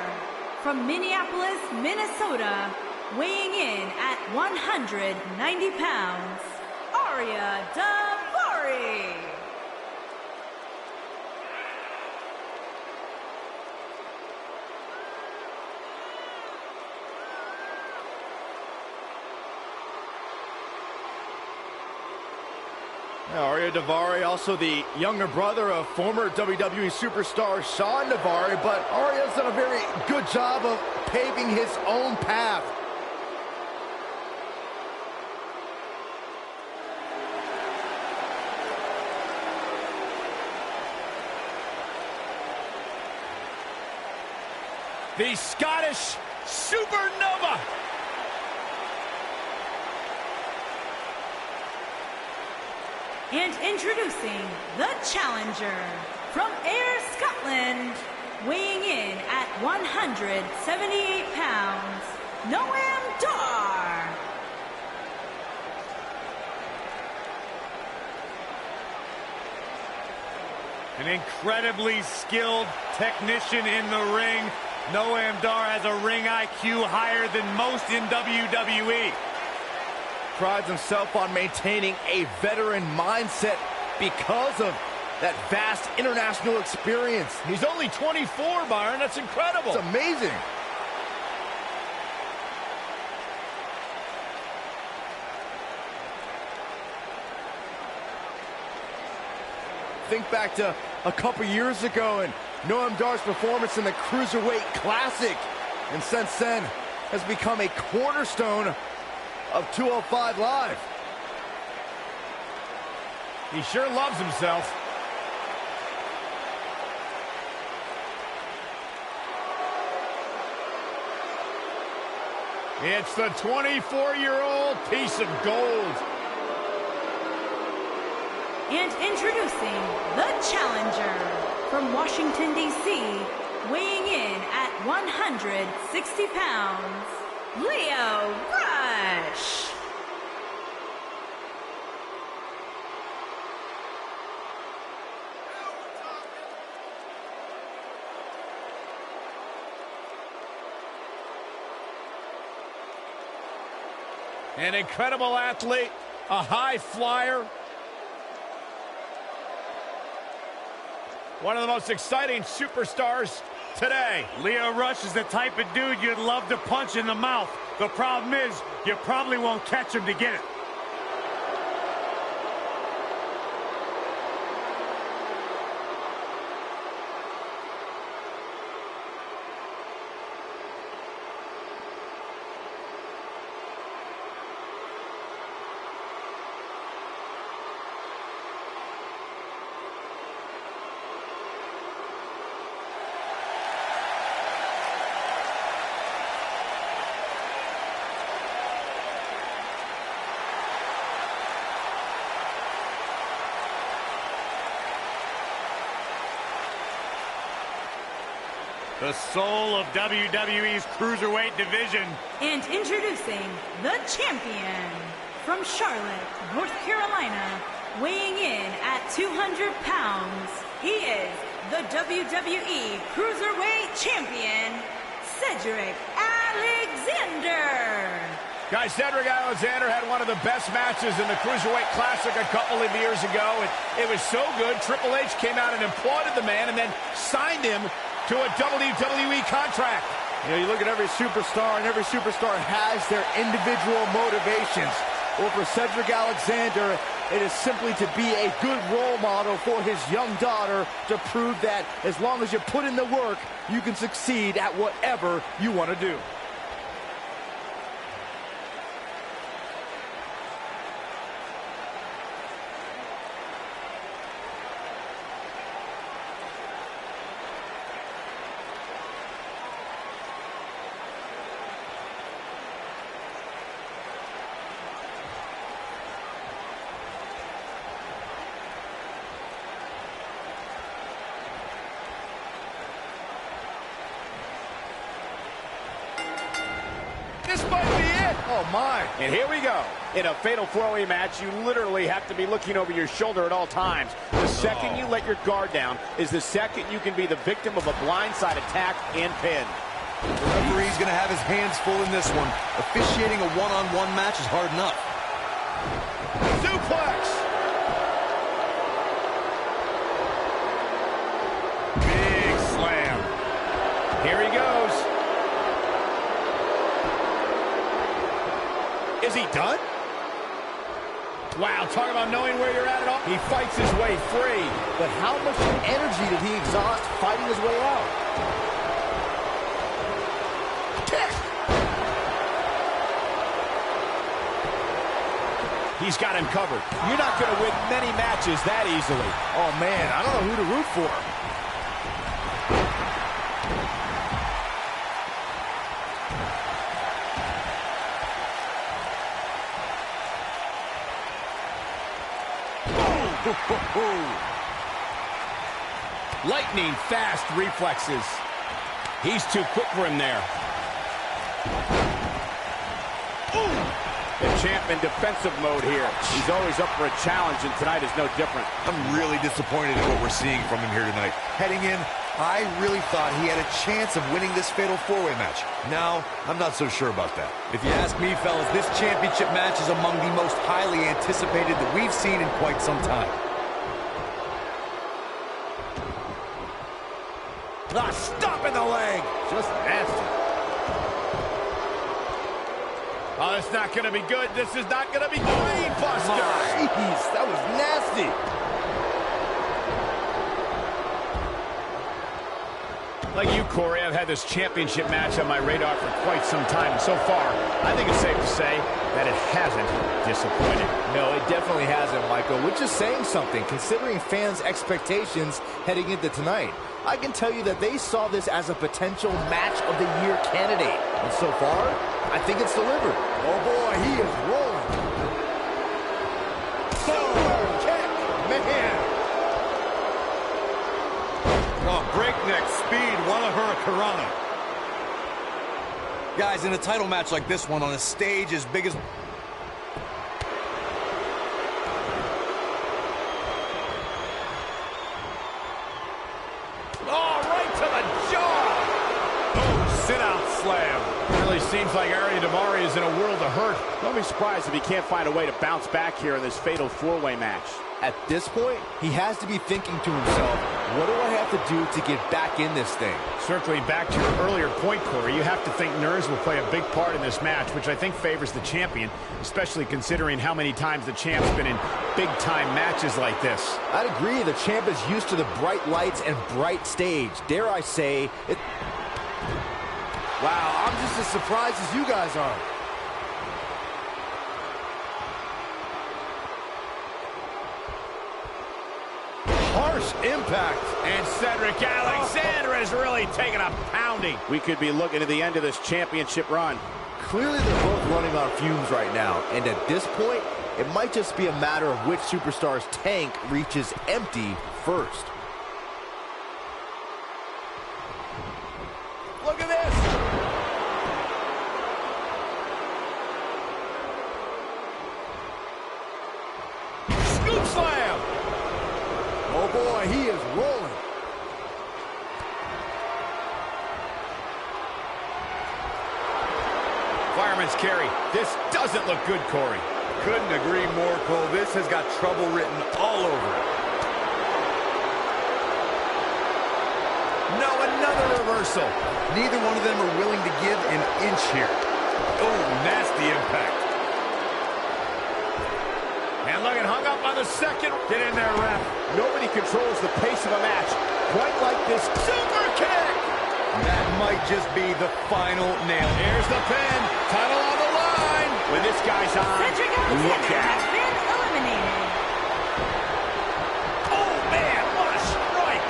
from Minneapolis, Minnesota, weighing in at 190 pounds, Arya Davari. Arya Davari, also the younger brother of former WWE superstar Sean Davari, but Arya's done a very good job of paving his own path. The Scottish Supernova. And introducing the challenger from Ayr, Scotland, weighing in at 178 pounds, Noam Dar. An incredibly skilled technician in the ring. Noam Dar has a ring IQ higher than most in WWE. Prides himself on maintaining a veteran mindset because of that vast international experience. He's only 24, Byron. That's incredible. It's amazing. Think back to a couple years ago and Noam Dar's performance in the Cruiserweight Classic, and since then has become a cornerstone of 205 Live. He sure loves himself. It's the 24-year-old piece of gold. And introducing the challenger from Washington, D.C., weighing in at 160 pounds, Lio Rush. An incredible athlete, a high flyer. One of the most exciting superstars today. Lio Rush is the type of dude you'd love to punch in the mouth. The problem is, you probably won't catch him to get it. The soul of WWE's Cruiserweight division. And introducing the champion from Charlotte, North Carolina, weighing in at 200 pounds, he is the WWE Cruiserweight Champion, Cedric Alexander. Guys, Cedric Alexander had one of the best matches in the Cruiserweight Classic a couple of years ago, and it was so good, Triple H came out and applauded the man and then signed him to a WWE contract. You know, you look at every superstar, and every superstar has their individual motivations. Well, for Cedric Alexander, it is simply to be a good role model for his young daughter to prove that as long as you put in the work, you can succeed at whatever you want to do. This might be it. Oh, my. And here we go. In a fatal four-way match, you literally have to be looking over your shoulder at all times. The second you let your guard down is the second you can be the victim of a blindside attack and pin. The referee's going to have his hands full in this one. Officiating a one-on-one match is hard enough. Suplex! Big slam. Here he goes. Is he done? Wow, talk about knowing where you're at all. He fights his way free. But how much energy did he exhaust fighting his way out? Kick! He's got him covered. You're not going to win many matches that easily. Oh, man, I don't know who to root for. Lightning fast reflexes. He's too quick for him there. Ooh. The champ in defensive mode here. He's always up for a challenge, and tonight is no different. I'm really disappointed in what we're seeing from him here tonight. Heading in, I really thought he had a chance of winning this fatal four-way match. Now, I'm not so sure about that. If you ask me, fellas, this championship match is among the most highly anticipated that we've seen in quite some time. Ah, stop in the leg. Just nasty. Oh, it's not going to be good. This is not going to be brain buster. Jeez, that was nasty. Like you, Corey, I've had this championship match on my radar for quite some time. And so far, I think it's safe to say that it hasn't disappointed. No, it definitely hasn't, Michael, which is saying something, considering fans' expectations heading into tonight. I can tell you that they saw this as a potential match of the year candidate. And so far, I think it's delivered. Oh, boy, he is rolling. Super kick, man. Oh, breakneck speed, Walla Hurricanrana. Guys, in a title match like this one on a stage as big as... Oh, right to the jaw. Oh, sit-out slam. Really seems like Ariel Daivari is in a world of hurt. Don't be surprised if he can't find a way to bounce back here in this fatal four-way match. At this point, he has to be thinking to himself, what do I have to do to get back in this thing? Circling back to your earlier point, Corey, you have to think nerves will play a big part in this match, which I think favors the champion, especially considering how many times the champ's been in big-time matches like this. I'd agree. The champ is used to the bright lights and bright stage. Dare I say it... Wow, I'm just as surprised as you guys are. Harsh impact. And Cedric Alexander is really taking a pounding. We could be looking at the end of this championship run. Clearly, they're both running on fumes right now. And at this point, it might just be a matter of which superstar's tank reaches empty first. Look at this. Scoop slam. Oh boy, he is rolling. Fireman's carry. This doesn't look good, Corey. Couldn't agree more, Cole. This has got trouble written all over it. No, another reversal. Neither one of them are willing to give an inch here. Oh, nasty impact. And look, it hung up on the second. Get in there, ref. Nobody controls the pace of a match quite like this super kick. That might just be the final nail. Here's the pin. Title on the line. When this guy's on, Cedric look Alexander out. has been eliminated. Oh, man, what a strike.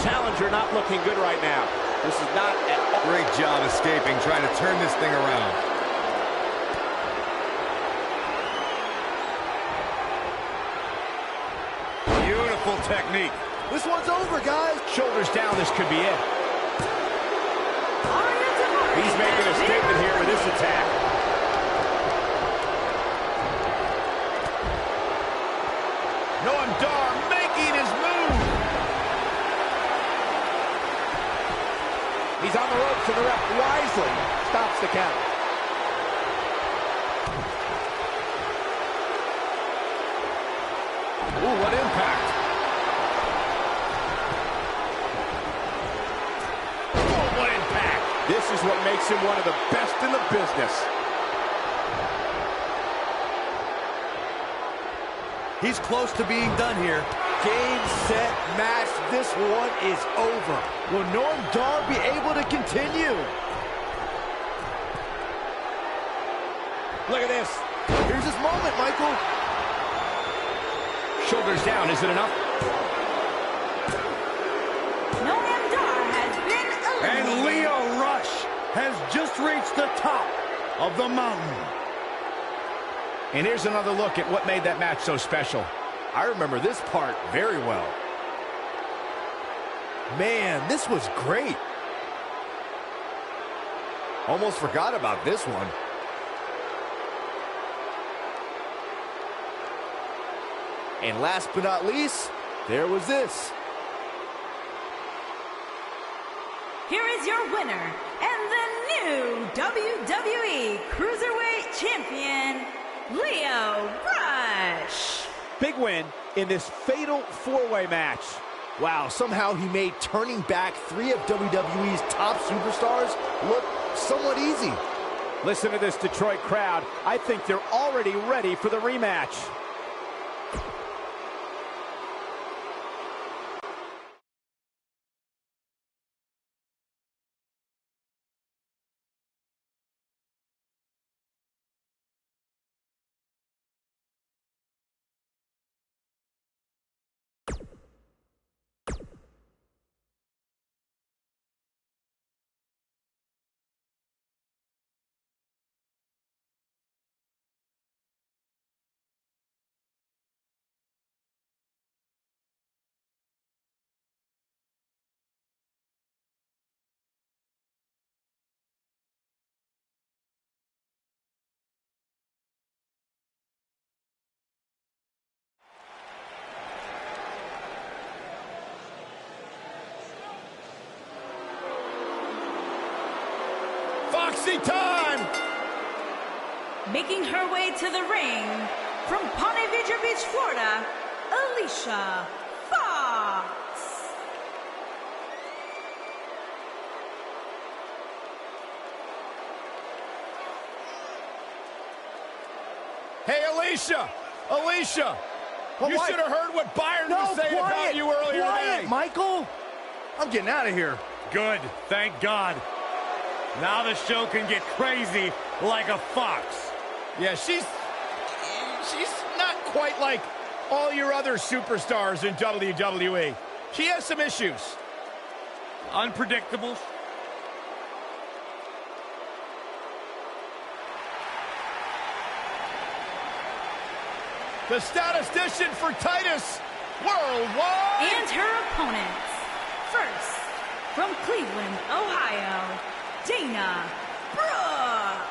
Challenger not looking good right now. This is not at all. Great job escaping, trying to turn this thing around. Beautiful technique. This one's over, guys. Shoulders down, this could be it. Ariel making a statement here with this attack. Noam Dar making his move. He's on the ropes, and the ref wisely stops the count. Ooh, what impact. Oh, what impact. This is what makes him one of the best in the business. He's close to being done here. Game, set, match. This one is over. Will Noam Dar be able to continue? Look at this. Here's his moment, Michael. Shoulders down, is it enough? Noam Dar has been And eliminated. Lio Rush has just reached the top of the mountain. And here's another look at what made that match so special. I remember this part very well. Man, this was great. Almost forgot about this one. And last but not least, there was this. Here is your winner and the new WWE Cruiserweight Champion, Lio Rush. Big win in this fatal four-way match. Wow, somehow he made turning back 3 of WWE's top superstars look somewhat easy. Listen to this Detroit crowd. I think they're already ready for the rematch. Foxy time! Making her way to the ring from Ponte Vedra Beach, Florida, Alicia Fox. Hey, Alicia! Alicia! Well, You why- should have heard what Byron was saying about you earlier quiet, today. Michael. I'm getting out of here. Good, thank God. Now the show can get crazy like a fox. Yeah, she's not quite like all your other superstars in WWE. She has some issues. Unpredictable. The statistician for Titus Worldwide. And her opponents. First, from Cleveland, Ohio, Dana Brooke.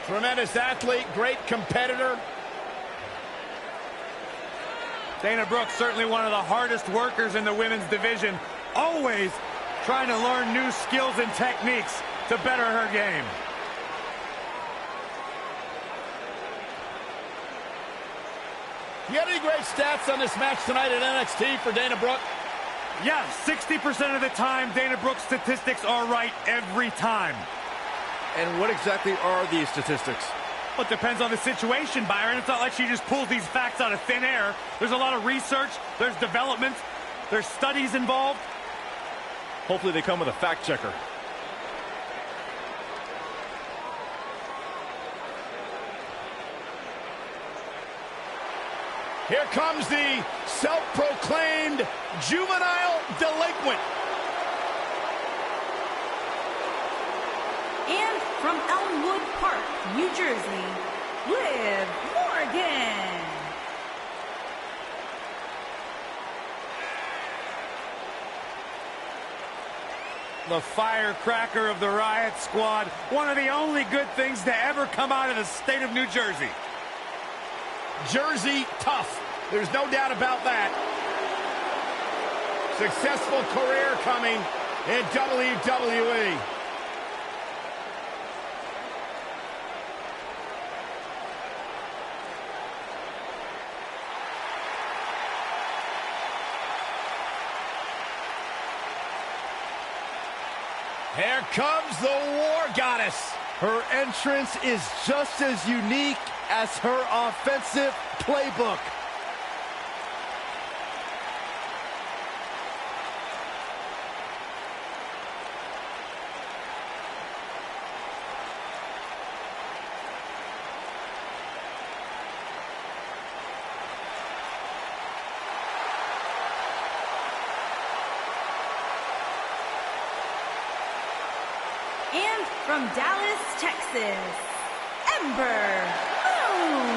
Tremendous athlete, great competitor. Dana Brooke, certainly one of the hardest workers in the women's division. Always trying to learn new skills and techniques to better her game. You got any great stats on this match tonight at NXT for Dana Brooke? Yeah, 60% of the time, Dana Brooke's statistics are right every time. And what exactly are these statistics? Well, it depends on the situation, Byron. It's not like she just pulls these facts out of thin air. There's a lot of research, there's development, there's studies involved. Hopefully they come with a fact checker. Here comes the self-proclaimed juvenile delinquent. from Elmwood Park, New Jersey, Liv Morgan. The firecracker of the Riot Squad, one of the only good things to ever come out of the state of New Jersey. Jersey tough. There's no doubt about that. Successful career coming in WWE. Here comes the War Goddess. Her entrance is just as unique as her offensive playbook. And from Dallas, Texas, Ember Moon.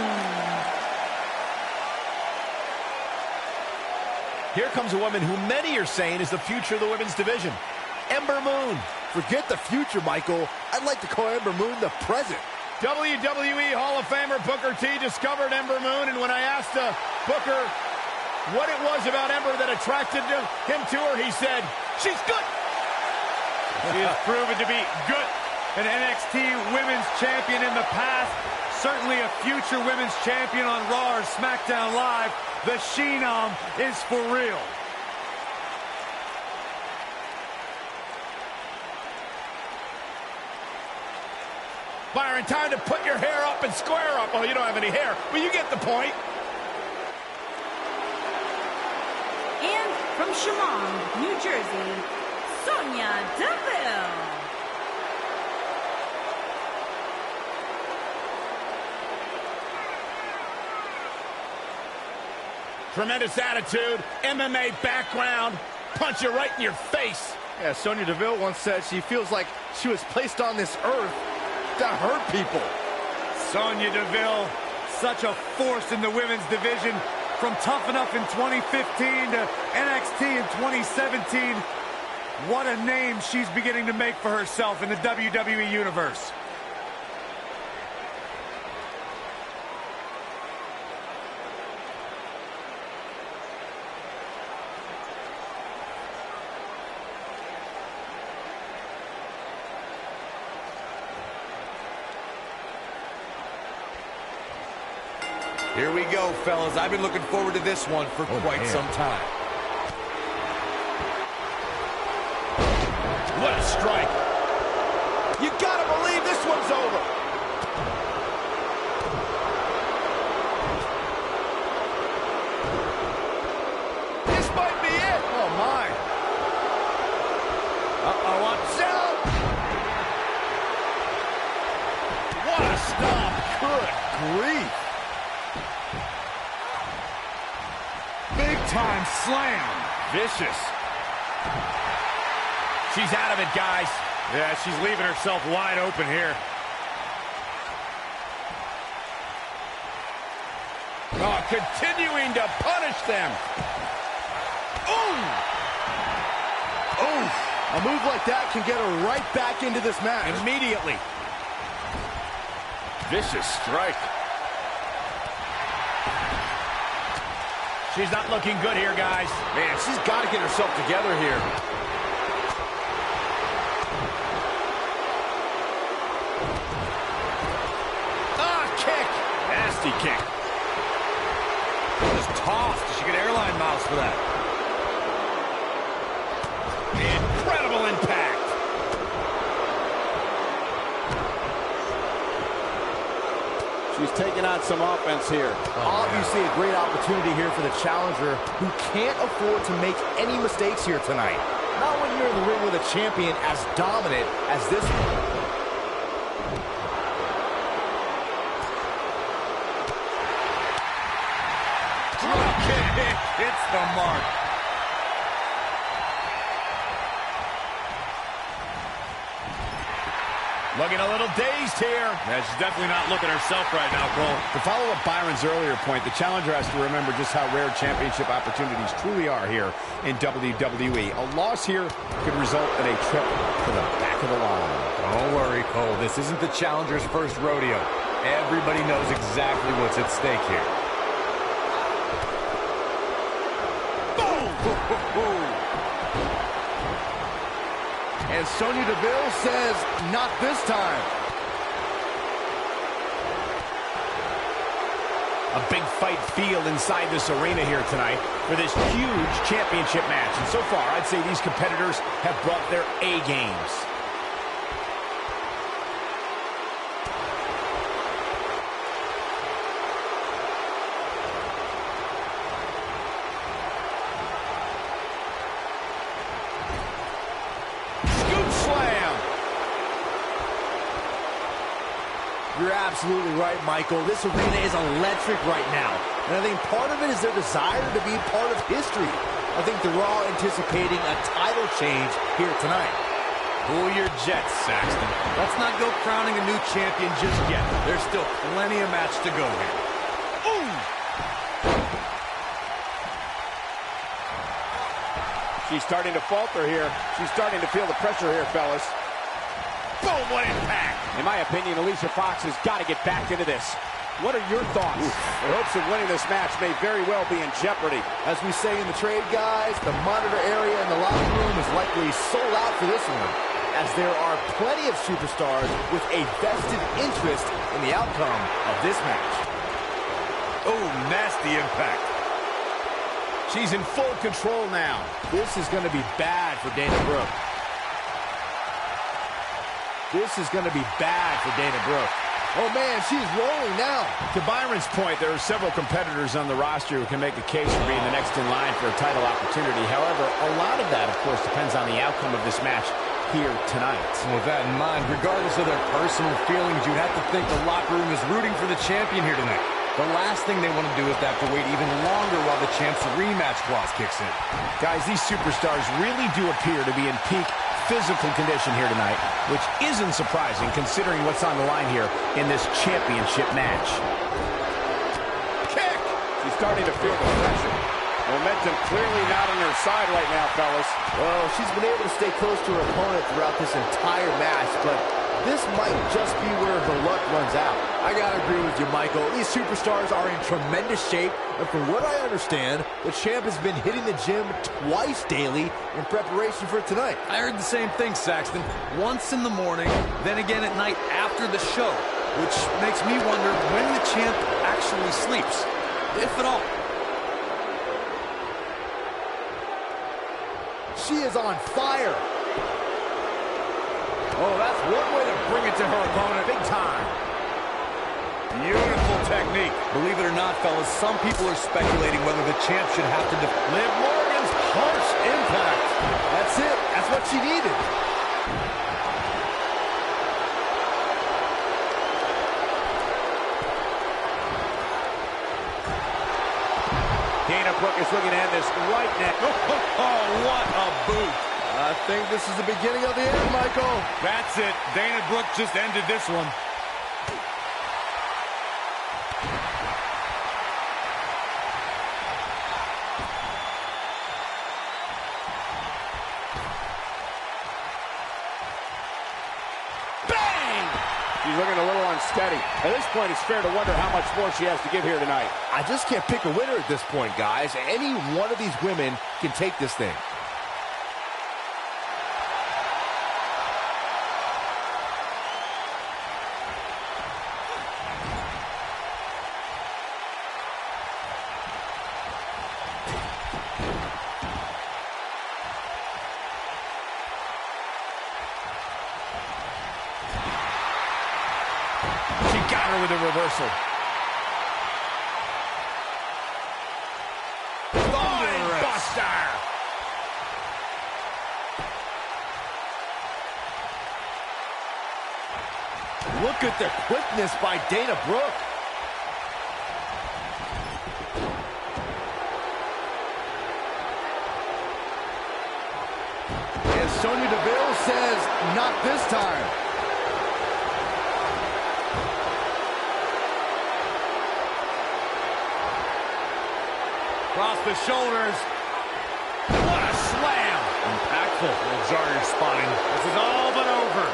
Here comes a woman who many are saying is the future of the women's division. Ember Moon. Forget the future, Michael. I'd like to call Ember Moon the present. WWE Hall of Famer Booker T discovered Ember Moon, and when I asked Booker what it was about Ember that attracted him to her, he said, "She's good." She has proven to be good. An NXT Women's Champion in the past. Certainly a future Women's Champion on Raw or SmackDown Live. The She-Nom is for real. Byron, time to put your hair up and square up. Well, you don't have any hair, but you get the point. And from Chemung, New Jersey, Sonya Deville. Tremendous attitude, MMA background, punch you right in your face. Yeah, Sonya Deville once said she feels like she was placed on this earth to hurt people. Sonya Deville, such a force in the women's division. From Tough Enough in 2015 to NXT in 2017. What a name she's beginning to make for herself in the WWE Universe. Here we go, fellas. I've been looking forward to this one for quite some time. What a strike. You gotta believe this one's over. This might be it. Oh, my. Uh-oh, watch out. What a stop. Good grief. Big time slam. Vicious. She's out of it, guys. Yeah, she's leaving herself wide open here. Oh, continuing to punish them. Ooh! Oh, a move like that can get her right back into this match. Immediately. Vicious strike. She's not looking good here, guys. Man, she's got to get herself together here. Kick. Nasty kick. Just tossed. She could airline miles for that. Incredible impact. She's taking on some offense here. Obviously a great opportunity here for the challenger who can't afford to make any mistakes here tonight. Not when you're in the ring with a champion as dominant as this one. Hits the mark. Looking a little dazed here. Yeah, she's definitely not looking herself right now, Cole. To follow up Byron's earlier point, the challenger has to remember just how rare championship opportunities truly are here in WWE. A loss here could result in a trip to the back of the line. Don't worry, Cole. This isn't the challenger's first rodeo. Everybody knows exactly what's at stake here. Boom! And Sonya Deville says, not this time. A big fight feel inside this arena here tonight for this huge championship match. And so far, I'd say these competitors have brought their A games. You're absolutely right, Michael. This arena is electric right now. And I think part of it is their desire to be part of history. I think they're all anticipating a title change here tonight. Cool your jets, Saxton. Let's not go crowning a new champion just yet. There's still plenty of match to go here. Ooh! She's starting to falter here. She's starting to feel the pressure here, fellas. Boom, what impact! In my opinion, Alicia Fox has got to get back into this. What are your thoughts? Her hopes of winning this match may very well be in jeopardy. As we say in the trade, guys, the monitor area in the locker room is likely sold out for this one, as there are plenty of superstars with a vested interest in the outcome of this match. Oh, nasty impact. She's in full control now. This is going to be bad for Dana Brooke. This is going to be bad for Dana Brooke. Oh, man, she's rolling now. To Byron's point, there are several competitors on the roster who can make a case for being the next in line for a title opportunity. However, a lot of that, of course, depends on the outcome of this match here tonight. And with that in mind, regardless of their personal feelings, you'd have to think the locker room is rooting for the champion here tonight. The last thing they want to do is to have to wait even longer while the champ's rematch clause kicks in. Guys, these superstars really do appear to be in peak physical condition here tonight, which isn't surprising considering what's on the line here in this championship match. Kick! She's starting to feel the pressure. Momentum clearly not on her side right now, fellas. Well, she's been able to stay close to her opponent throughout this entire match, but this might just be where her luck runs out. I gotta agree with you, Michael. These superstars are in tremendous shape, and from what I understand, the champ has been hitting the gym twice daily in preparation for tonight. I heard the same thing, Saxton. Once in the morning, then again at night after the show, which makes me wonder when the champ actually sleeps, if at all. She is on fire. Oh, that's one way to bring it to her opponent. Big time. Beautiful technique. Believe it or not, fellas, some people are speculating whether the champ should have to Liv Morgan's harsh impact. That's it. That's what she needed. Dana Brooke is looking to end this right now. Oh, what a boot. I think this is the beginning of the end, Michael. That's it. Dana Brooke just ended this one. Bang! She's looking a little unsteady. At this point, it's fair to wonder how much more she has to give here tonight. I just can't pick a winner at this point, guys. Any one of these women can take this thing. With a reversal. Buster! Look at the quickness by Dana Brooke. And Sonya Deville says, not this time. Across the shoulders. What a slam. Impactful. Will jar your spine. This is all but over.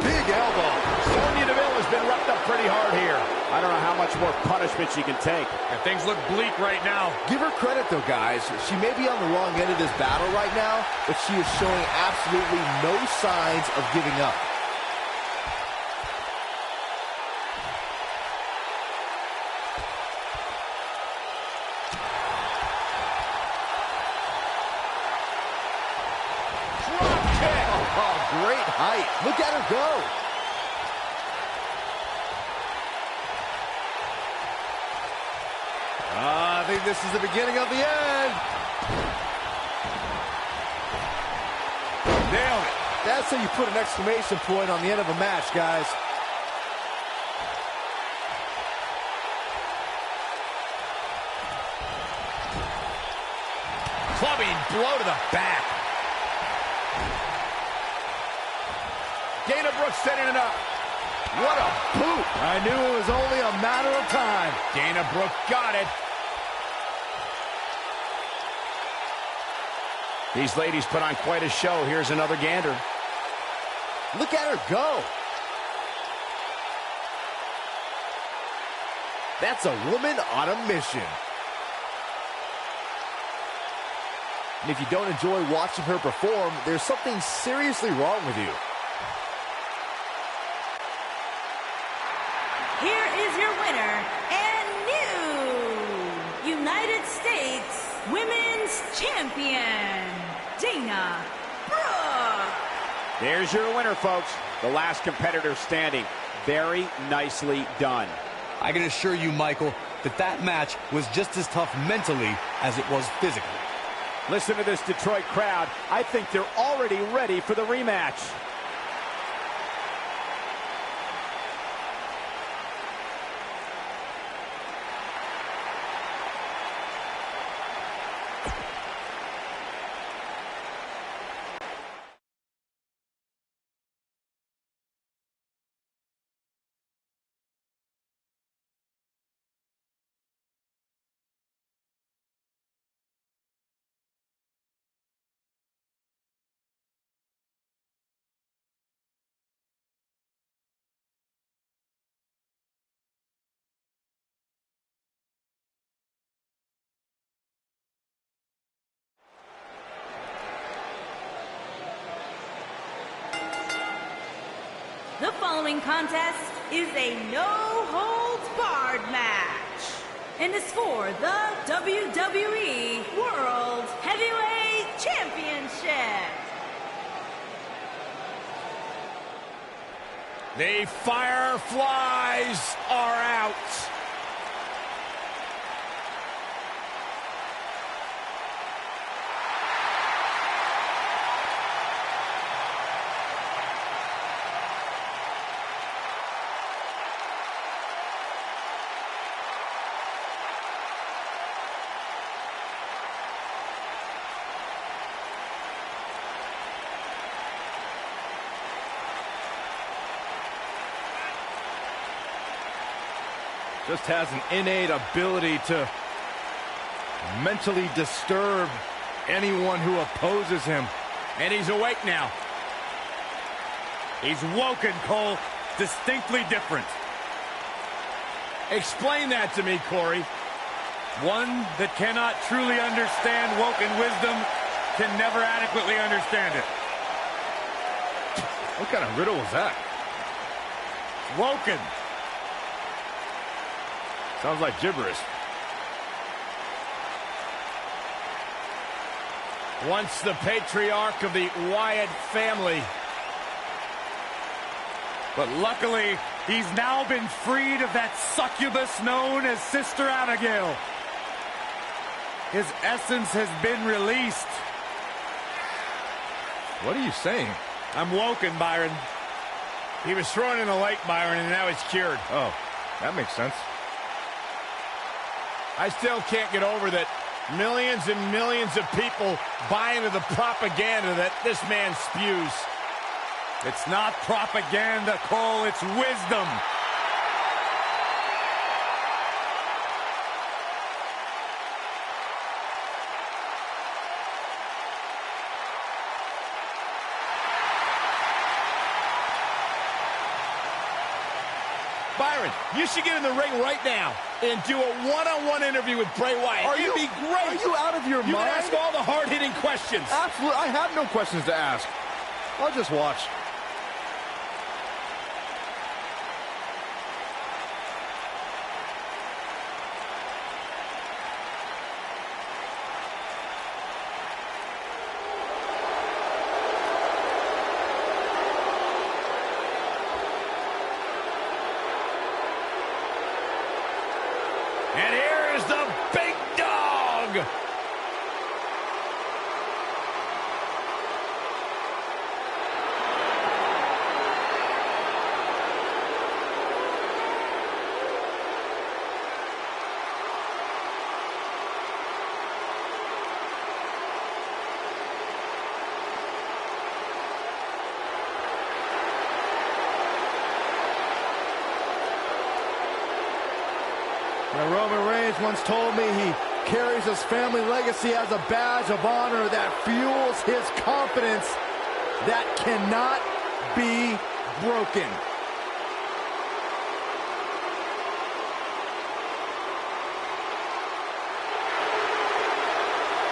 Big elbow. Sonya Deville has been roughed up pretty hard here. I don't know how much more punishment she can take. And things look bleak right now. Give her credit, though, guys. She may be on the wrong end of this battle right now, but she is showing absolutely no signs of giving up. Drop kick. Oh, great height. Look at her go. I think this is the beginning of the end. Nailed it. That's how you put an exclamation point on the end of a match, guys. Clubbing blow to the back. Dana Brooks setting it up. What a boot. I knew it was only a matter of time. Dana Brooks got it. These ladies put on quite a show. Here's another gander. Look at her go. That's a woman on a mission. And if you don't enjoy watching her perform, there's something seriously wrong with you. Here is your winner and new United States Women's Champion, Dana Brooke. There's your winner, folks. The last competitor standing. Very nicely done. I can assure you, Michael, that that match was just as tough mentally as it was physically. Listen to this Detroit crowd. I think they're already ready for the rematch. The following contest is a no-holds-barred match and is for the WWE World Heavyweight Championship. The Fireflies are out. Just has an innate ability to mentally disturb anyone who opposes him. And he's awake now. He's woken, Cole. Distinctly different. Explain that to me, Corey. One that cannot truly understand woken wisdom can never adequately understand it. What kind of riddle was that? Woken. Sounds like gibberish. Once the patriarch of the Wyatt family. But luckily, he's now been freed of that succubus known as Sister Abigail. His essence has been released. What are you saying? I'm woken, Byron. He was thrown in the lake, Byron, and now he's cured. Oh, that makes sense. I still can't get over that millions and millions of people buy into the propaganda that this man spews. It's not propaganda, Cole, it's wisdom. Byron, you should get in the ring right now and do a one-on-one interview with Bray Wyatt. It'd be great. Are you out of your mind? You can ask all the hard-hitting questions. Absolutely. I have no questions to ask. I'll just watch. And here is the big dog. Now, Roman Reigns once told me he carries his family legacy as a badge of honor that fuels his confidence that cannot be broken.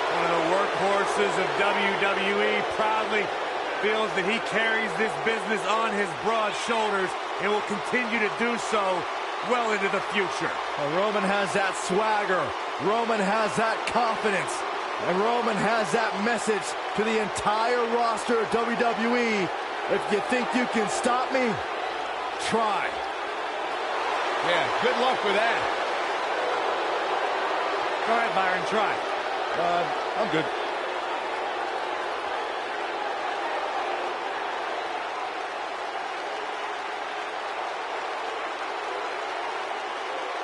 One of the workhorses of WWE proudly feels that he carries this business on his broad shoulders and will continue to do so well into the future. Well, Roman has that swagger. Roman has that confidence. And Roman has that message to the entire roster of WWE. If you think you can stop me, try. Yeah, good luck with that. Go ahead, Byron, try. I'm good.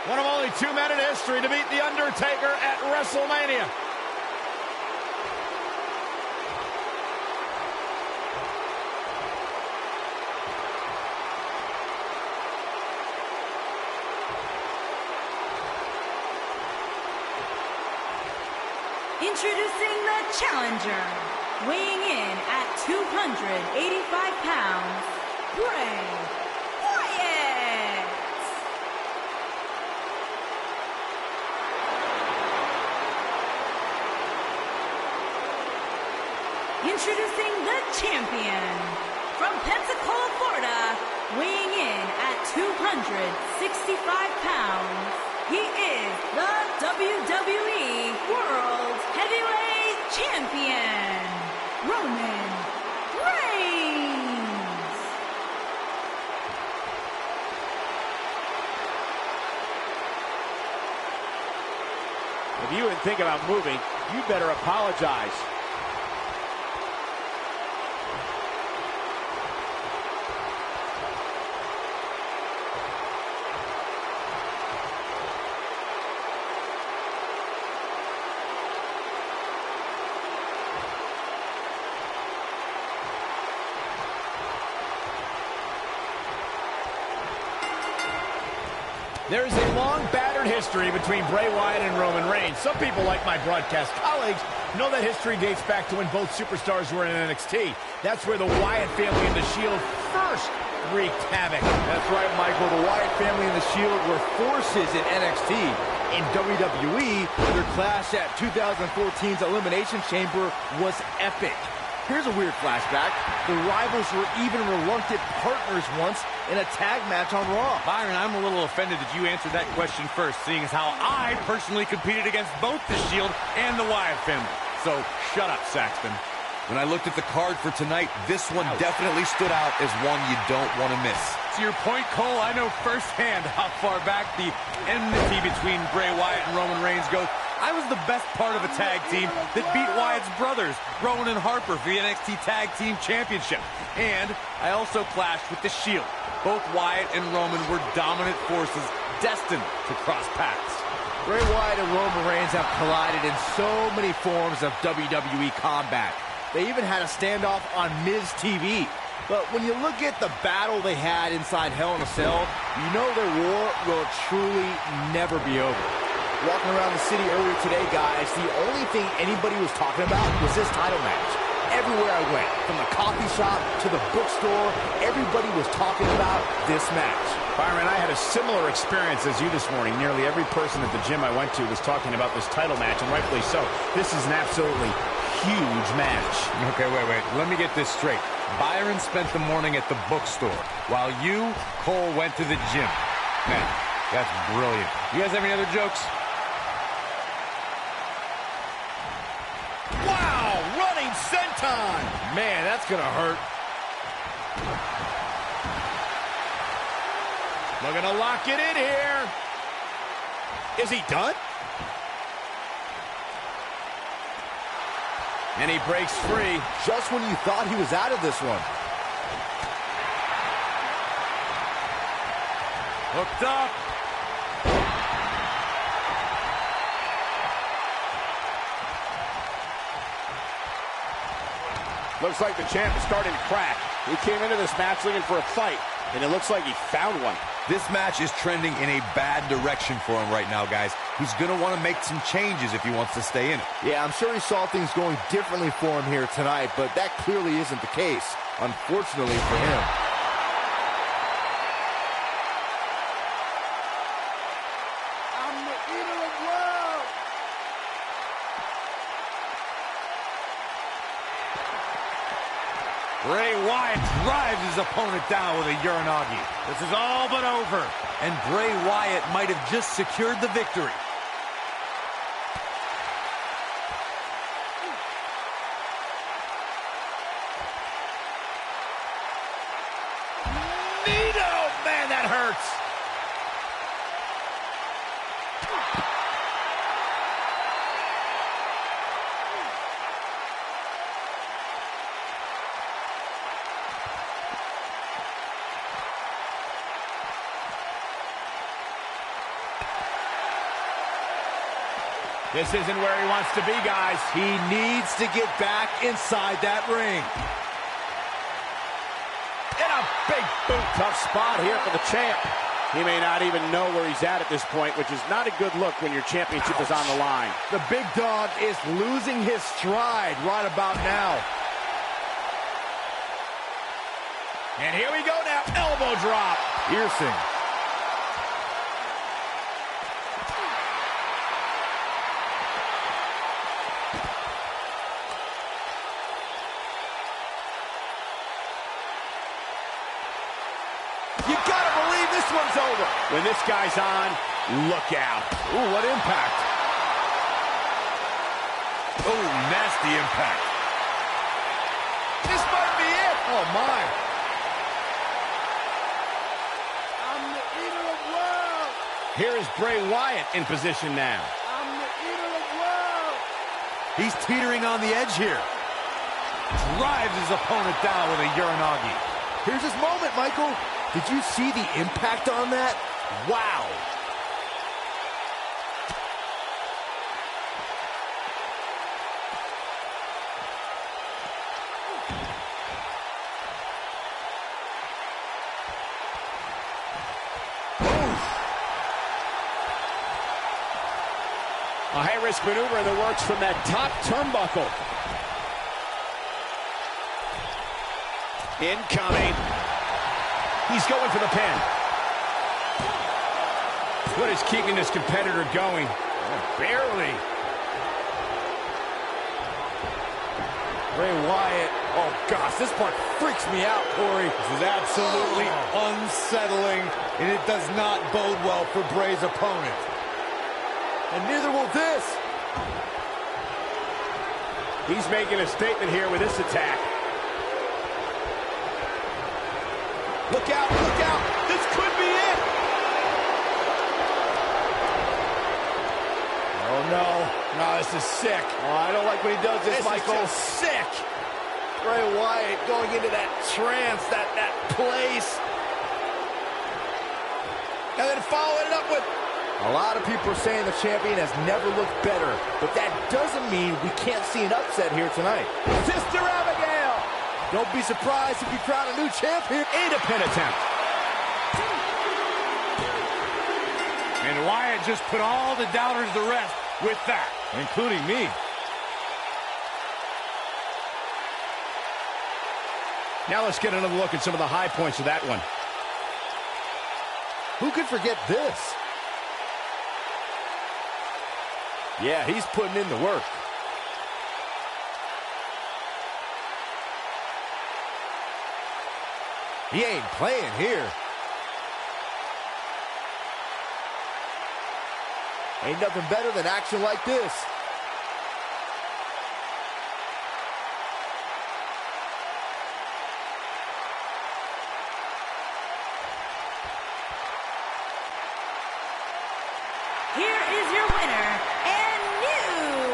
One of only 2 men in history to beat The Undertaker at WrestleMania. Introducing the challenger, weighing in at 285 pounds, Bray Wyatt. Introducing the champion, from Pensacola, Florida, weighing in at 265 pounds, he is the WWE World Heavyweight Champion, Roman Reigns. If you would think about moving, you better apologize. There is a long, battered history between Bray Wyatt and Roman Reigns. Some people, like my broadcast colleagues, know that history dates back to when both superstars were in NXT. That's where the Wyatt family and The Shield first wreaked havoc. That's right, Michael. The Wyatt family and The Shield were forces in NXT. In WWE, their clash at 2014's Elimination Chamber was epic. Here's a weird flashback. The rivals were even reluctant partners once in a tag match on Raw. Byron, I'm a little offended that you answered that question first, seeing as how I personally competed against both the Shield and the Wyatt family. So, shut up, Saxton. When I looked at the card for tonight, this one definitely stood out as one you don't want to miss. To your point, Cole, I know firsthand how far back the enmity between Bray Wyatt and Roman Reigns goes. I was the best part of a tag team that beat Wyatt's brothers, Rowan and Harper, for the NXT Tag Team Championship. And I also clashed with the Shield. Both Wyatt and Roman were dominant forces destined to cross paths. Bray Wyatt and Roman Reigns have collided in so many forms of WWE combat. They even had a standoff on Miz TV. But when you look at the battle they had inside Hell in a Cell, you know their war will truly never be over. Walking around the city earlier today, guys, the only thing anybody was talking about was this title match. Everywhere I went, from the coffee shop to the bookstore, everybody was talking about this match. Byron, I had a similar experience as you this morning. Nearly every person at the gym I went to was talking about this title match, and rightfully so. This is an absolutely huge match. Okay, wait. Let me get this straight. Byron spent the morning at the bookstore, while you, Cole, went to the gym. Man, that's brilliant. You guys have any other jokes? Wow, running senton. Man, that's gonna hurt. Looking to lock it in here. Is he done? And he breaks free. Just when you thought he was out of this one. Hooked up. Looks like the champ is starting to crack. He came into this match looking for a fight, and it looks like he found one. This match is trending in a bad direction for him right now, guys. He's going to want to make some changes if he wants to stay in it. Yeah, I'm sure he saw things going differently for him here tonight, but that clearly isn't the case, unfortunately for him. I'm the eater of world. Bray Wyatt drives his opponent down with a Uranagi. This is all but over. And Bray Wyatt might have just secured the victory. Nito! Man, that hurts. This isn't where he wants to be, guys. He needs to get back inside that ring. In a big boot. Tough spot here for the champ. He may not even know where he's at this point, which is not a good look when your championship is on the line. The big dog is losing his stride right about now. And here we go now. Elbow drop. Piercing. You gotta believe this one's over. When this guy's on, look out. Ooh, what impact. Oh, nasty impact. This might be it. Oh, my. I'm the eater of world. Here is Bray Wyatt in position now. I'm the eater of world. He's teetering on the edge here. Drives his opponent down with a Uranagi. Here's his moment, Michael. Did you see the impact on that? Wow. A high-risk maneuver in the works from that top turnbuckle. Incoming. He's going for the pin. What is keeping this competitor going? Oh, barely. Bray Wyatt. Oh, gosh, this part freaks me out, Corey. This is absolutely unsettling, and it does not bode well for Bray's opponent. And neither will this. He's making a statement here with this attack. Look out, look out. This could be it. Oh, no. No, this is sick. Oh, I don't like when he does this, Michael. Is just sick. Bray Wyatt going into that trance, that place. And then following it up with... A lot of people are saying the champion has never looked better, but that doesn't mean we can't see an upset here tonight. Sister Abigail! Don't be surprised if you crown a new champ here. And a pin attempt. And Wyatt just put all the doubters to rest with that, including me. Now let's get another look at some of the high points of that one. Who could forget this? Yeah, he's putting in the work. He ain't playing here. Ain't nothing better than action like this. Here is your winner and new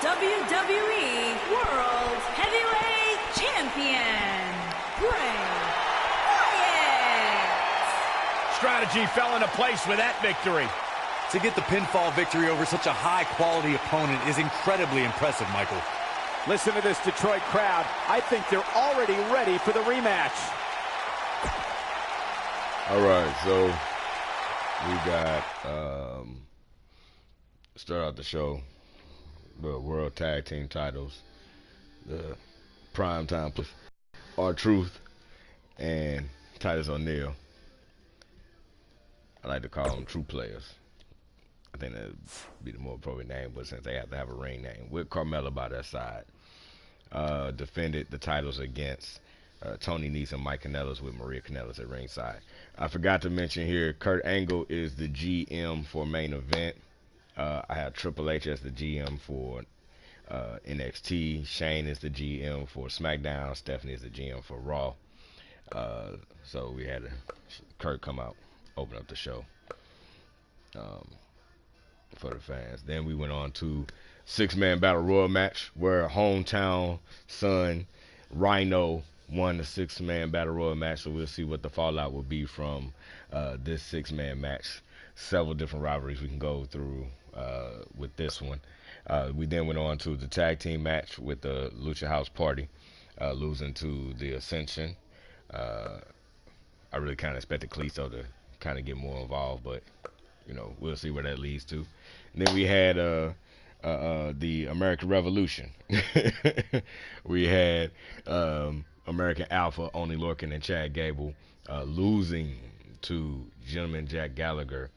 WWE World Heavyweight Champion, Bray Wyatt. Strategy fell into place with that victory. To get the pinfall victory over such a high-quality opponent is incredibly impressive, Michael. Listen to this Detroit crowd. I think they're already ready for the rematch. All right, so we got start out the show, the World Tag Team titles, the primetime R-Truth and Titus O'Neil. I like to call them true players. I think that'd be the more appropriate name, but since they have to have a ring name, with Carmella by their side, defended the titles against Tony Nese and Mike Kanellis with Maria Kanellis at ringside. I forgot to mention here, Kurt Angle is the GM for main event. I have Triple H as the GM for NXT. Shane is the GM for SmackDown. Stephanie is the GM for Raw. So we had Kurt come out, open up the show for the fans. Then we went on to six-man battle royal match where hometown son Rhino won the six-man battle royal match. So we'll see what the fallout will be from this six-man match. Several different rivalries we can go through with this one. We then went on to the tag team match with the Lucha House Party, losing to the Ascension. I really kind of expected Kalisto to kind of get more involved, but you know, we'll see where that leads to. And then we had the American Revolution. We had American Alpha, Oney Lorcan and Chad Gable losing to Gentleman Jack Gallagher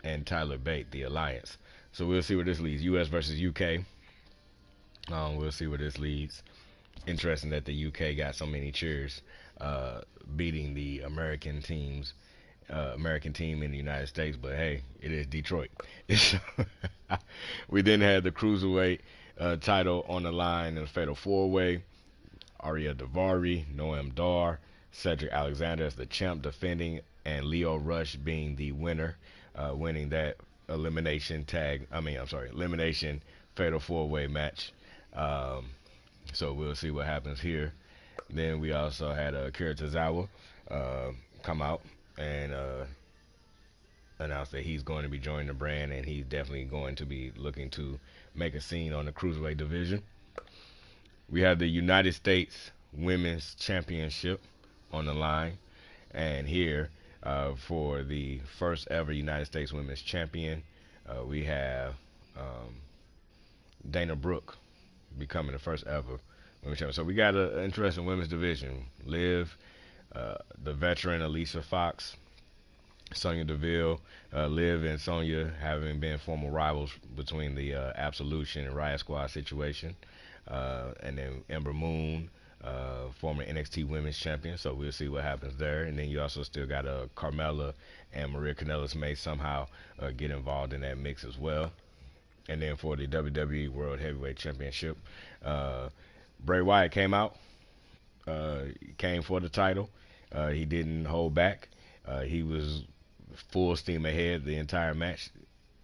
and Tyler Bate, the Alliance. So we'll see where this leads. U.S. versus U.K. We'll see where this leads. Interesting that the U.K. got so many cheers, beating the American team in the United States, but hey, it is Detroit. We then had the Cruiserweight title on the line in a fatal four-way. Arya Daivari, Noam Dar, Cedric Alexander as the champ defending, and Leo Rush being the winner, winning that elimination fatal four-way match. So we'll see what happens here. Then we also had Akira Tozawa come out and announced that he's going to be joining the brand, and he's definitely going to be looking to make a scene on the Cruiserweight division. We have the United States Women's Championship on the line, and here for the first ever United States Women's Champion, we have Dana Brooke becoming the first ever women's champion. So we got an interesting women's division. Liv, the veteran Alicia Fox, Sonya Deville, Liv and Sonya having been former rivals between the Absolution and Riot Squad situation. And then Ember Moon, former NXT Women's Champion, so we'll see what happens there. And then you also still got Carmella and Maria Kanellis may somehow get involved in that mix as well. And then for the WWE World Heavyweight Championship, Bray Wyatt came out, came for the title. He didn't hold back. He was full steam ahead the entire match.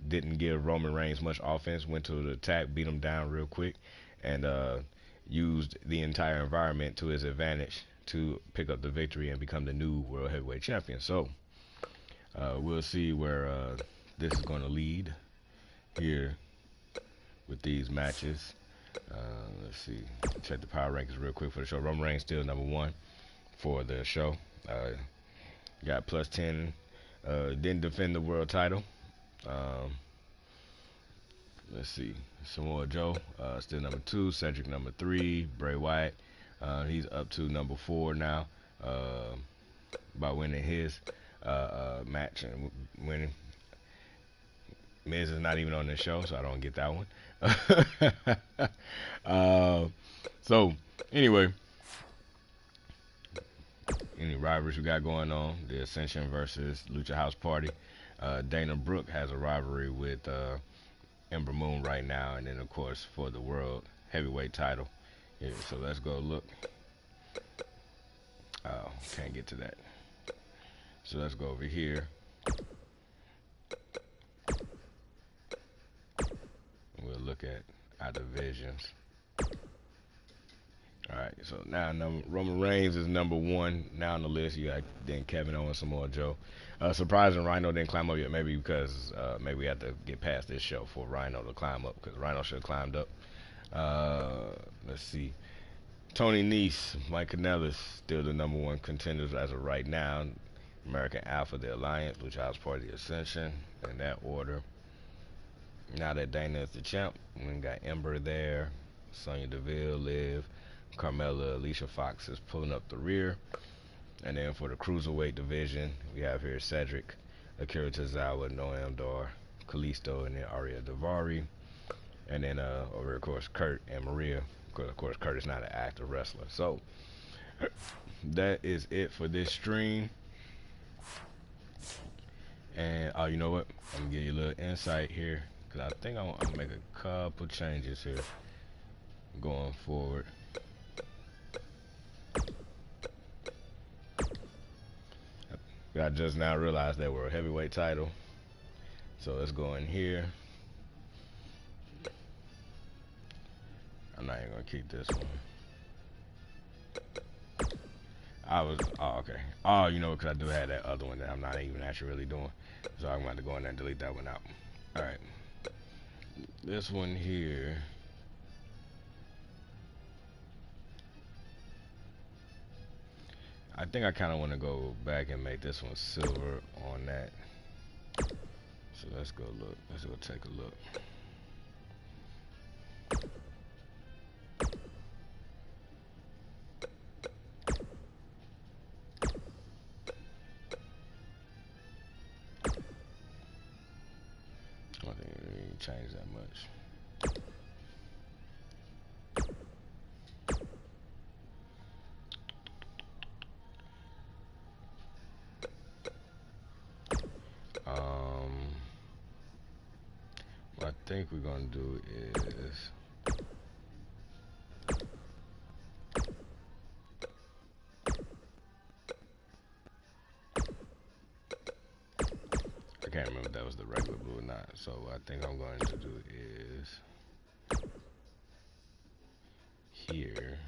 Didn't give Roman Reigns much offense. Went to the attack, beat him down real quick, and used the entire environment to his advantage to pick up the victory and become the new World Heavyweight Champion. So we'll see where this is going to lead here with these matches. Let's see. Check the power rankings real quick for the show. Roman Reigns still number 1 for the show. Got plus 10. Didn't defend the world title. Let's see. Samoa Joe still number 2. Cedric number 3. Bray Wyatt he's up to number 4 now by winning his match and winning. Miz is not even on this show, so I don't get that one. So anyway, any rivalries we got going on? The Ascension versus Lucha House Party. Dana Brooke has a rivalry with Ember Moon right now, and then of course for the world heavyweight title. Yeah, so let's go look. Oh, can't get to that. So let's go over here. We'll look at our divisions. Alright, so now Roman Reigns is number 1 now on the list. You got then Kevin Owens, Samoa Joe. Surprising Rhino didn't climb up yet, maybe because maybe we have to get past this show for Rhino to climb up, because Rhino should have climbed up. Let's see. Tony Nese, Mike Kanellis, still the number 1 contenders as of right now. American Alpha, the Alliance, Lucha House Party, Ascension, in that order. Now that Dana is the champ, we got Ember there, Sonya Deville, Liv, Carmella, Alicia Fox is pulling up the rear. And then for the Cruiserweight division, we have here Cedric, Akira Tozawa, Noam Dar, Kalisto, and then Aria Daivari. And then over, of course, Kurt and Maria. Of course, Kurt is not an active wrestler. So that is it for this stream. And you know what? I'm gonna give you a little insight here, because I think I'm gonna make a couple changes here going forward. I just now realized that we're a heavyweight title. So let's go in here. I'm not even gonna keep this one. Okay. Oh, you know, because I do have that other one that I'm not even actually really doing. So I'm going to go in there and delete that one out. Alright. This one here. I think I kind of want to go back and make this one silver on that. So let's go look. Let's go take a look. I don't think it really changed that much. What I think we're gonna do is I can't remember if that was the regular blue or not. So what I think I'm going to do is here.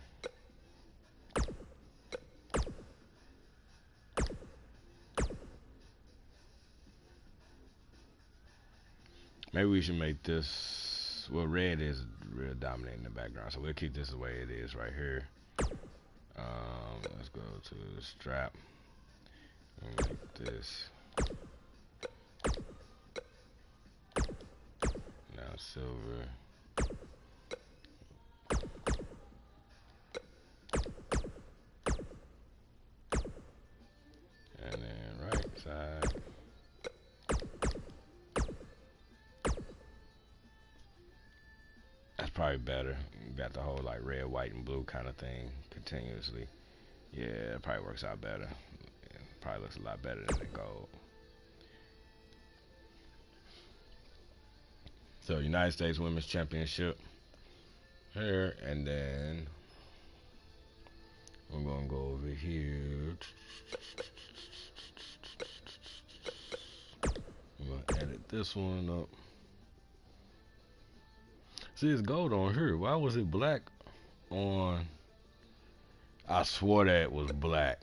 Maybe we should make this, well, red is real dominant in the background, so we'll keep this the way it is right here. Let's go to the strap and make this now silver. And then right side. That's probably better. You got the whole like red, white, and blue kind of thing continuously. Yeah, it probably works out better. It probably looks a lot better than the gold. So United States Women's Championship here, and then we're gonna go over here. I'm gonna edit this one up. See, it's gold on here. Why was it black on? I swore that it was black.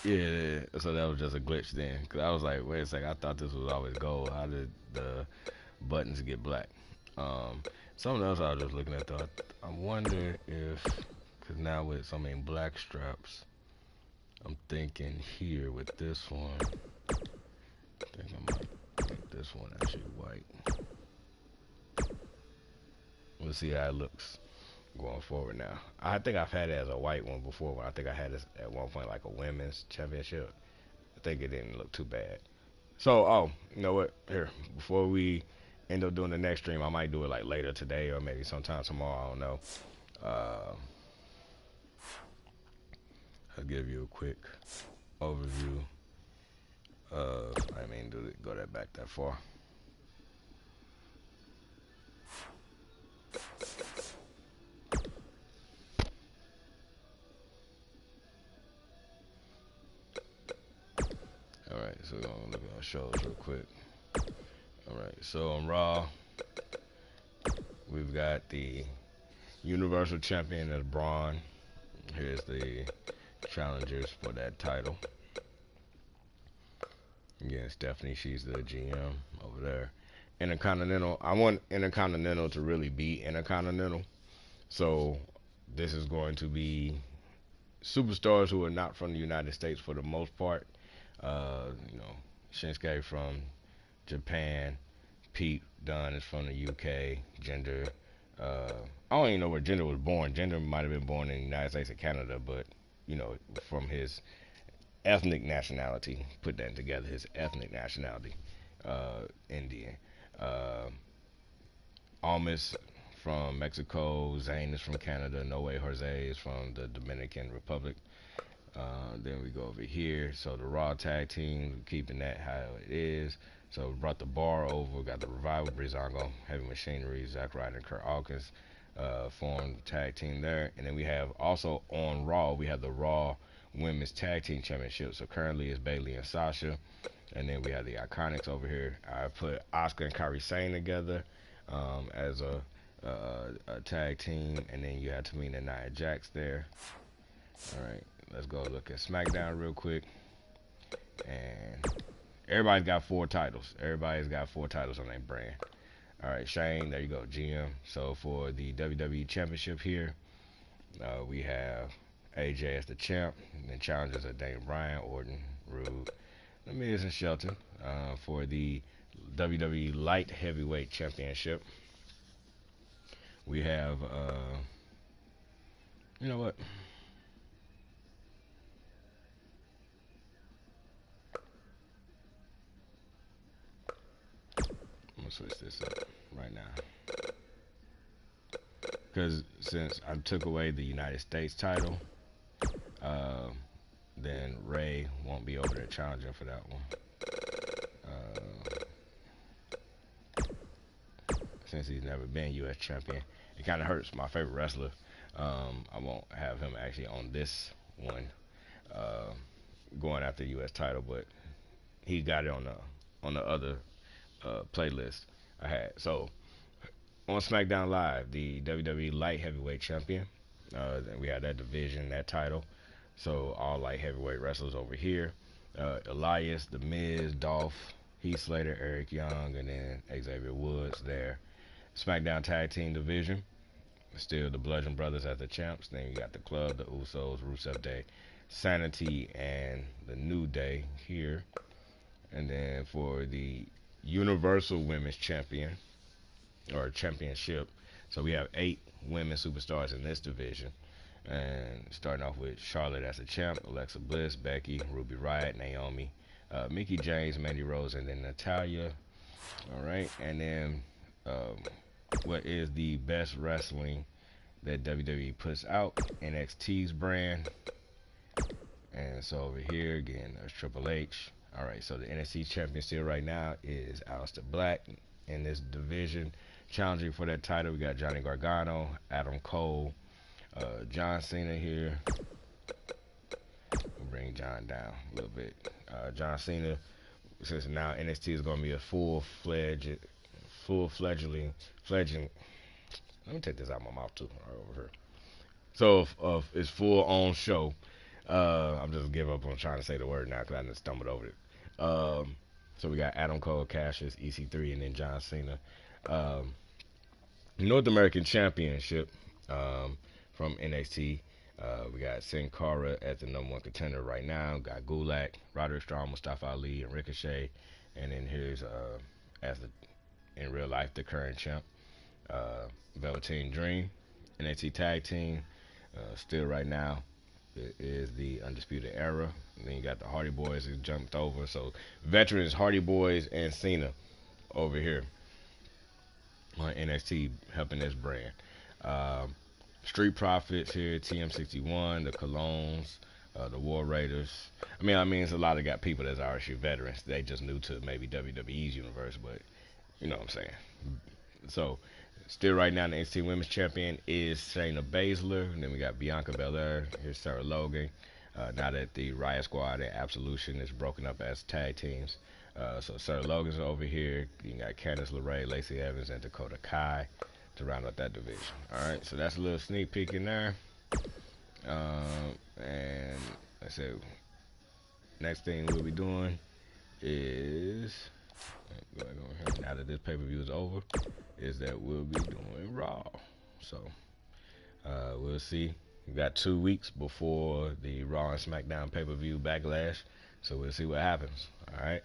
Yeah, so that was just a glitch then. Cause I was like, wait a second, I thought this was always gold. How did the buttons get black. Something else I was just looking at though. I wonder if, because now with so many black straps, I'm thinking here with this one, I think I might make this one actually white. We'll see how it looks going forward now. I think I've had it as a white one before. When I think I had this at one point like a women's championship. I think it didn't look too bad. So, oh, you know what? Here, before we end up doing the next stream, I might do it like later today or maybe sometime tomorrow. I don't know. I'll give you a quick overview of. I mean, go that back that far. Alright, so we're gonna look at our shows real quick. Alright, so on Raw, we've got the Universal Champion as Braun. Here's the challengers for that title. Again, Stephanie, she's the GM over there. Intercontinental, I want Intercontinental to really be Intercontinental. So this is going to be superstars who are not from the United States for the most part. You know, Shinsuke from Japan, Pete Dunne is from the UK, Jinder. I don't even know where Jinder was born. Jinder might have been born in the United States or Canada, but you know, from his ethnic nationality, put that together, his ethnic nationality, Indian. Almas from Mexico, Zayn is from Canada, No Way Jose is from the Dominican Republic. Then we go over here. So the Raw tag team, keeping that how it is. So we brought the Bar over, got the Revival, Breezango, Heavy Machinery, Zack Ryder, and Kurt Hawkins formed tag team there. And then we have also on Raw, we have the Raw Women's Tag Team Championship. So currently it's Bayley and Sasha. And then we have the Iconics over here. I put Asuka and Kairi Sane together as a tag team. And then you have Tamina and Nia Jax there. All right. Let's go look at SmackDown real quick. And everybody's got 4 titles. Everybody's got 4 titles on their brand. Alright, Shane, there you go, GM. So for the WWE Championship here, we have AJ as the champ. And then challengers are Daniel Bryan, Orton, Rude, The Miz, and Shelton. For the WWE Light Heavyweight Championship, we have, you know what? I'm gonna switch this up right now, because since I took away the United States title, then Ray won't be over there challenging for that one. Since he's never been U.S. champion, it kind of hurts my favorite wrestler. I won't have him actually on this one, going after the U.S. title, but he got it on the other playlist I had. So on SmackDown Live, the WWE Light Heavyweight Champion, then we had that division, that title. So all light heavyweight wrestlers over here: Elias, The Miz, Dolph, Heath Slater, Eric Young, and then Xavier Woods there. SmackDown Tag Team Division, still the Bludgeon Brothers as the champs. Then you got the Club, the Usos, Rusev Day, Sanity, and the New Day here. And then for the Universal Women's Champion or Championship, so we have 8 women superstars in this division, and starting off with Charlotte as a champ, Alexa Bliss, Becky, Ruby Riott, Naomi, Mickie James, Mandy Rose, and then Natalya. All right, and then what is the best wrestling that WWE puts out? NXT's brand. And so over here again, there's Triple H. All right, so the NXT champion still right now is Aleister Black in this division. Challenging for that title, we got Johnny Gargano, Adam Cole, John Cena here. We'll bring John down a little bit. John Cena, since now NXT is going to be a full-fledged, let me take this out of my mouth too, right over here. So it's full-on show. I'm just giving up on trying to say the word now because I just stumbled over it. So we got Adam Cole, Cassius, EC3, and then John Cena. North American Championship from NXT. We got Sin Cara as the #1 contender right now. Got Gulak, Roderick Strong, Mustafa Ali, and Ricochet. And then here's as the in real life the current champ, Velveteen Dream. NXT Tag Team still right now it is the Undisputed Era. And then you got the Hardy Boys who jumped over. So veterans, Hardy Boys, and Cena over here on NXT helping this brand. Street Profits here, TM61, the Colognes, the War Raiders. I mean, it's a lot of got people that's already veterans. They just new to maybe WWE's universe, but you know what I'm saying. So, still right now the NXT Women's Champion is Shayna Baszler. And then we got Bianca Belair. Here's Sarah Logan. Now that the Riot Squad and Absolution is broken up as tag teams. So Sarah Logan's over here. You got Candice LeRae, Lacey Evans, and Dakota Kai to round out that division. Alright, so that's a little sneak peek in there. And I said, next thing we'll be doing is, go back over here, now that this pay-per-view is over, is that we'll be doing Raw. So, we'll see. We got 2 weeks before the Raw and SmackDown pay-per-view Backlash, so we'll see what happens. Alright.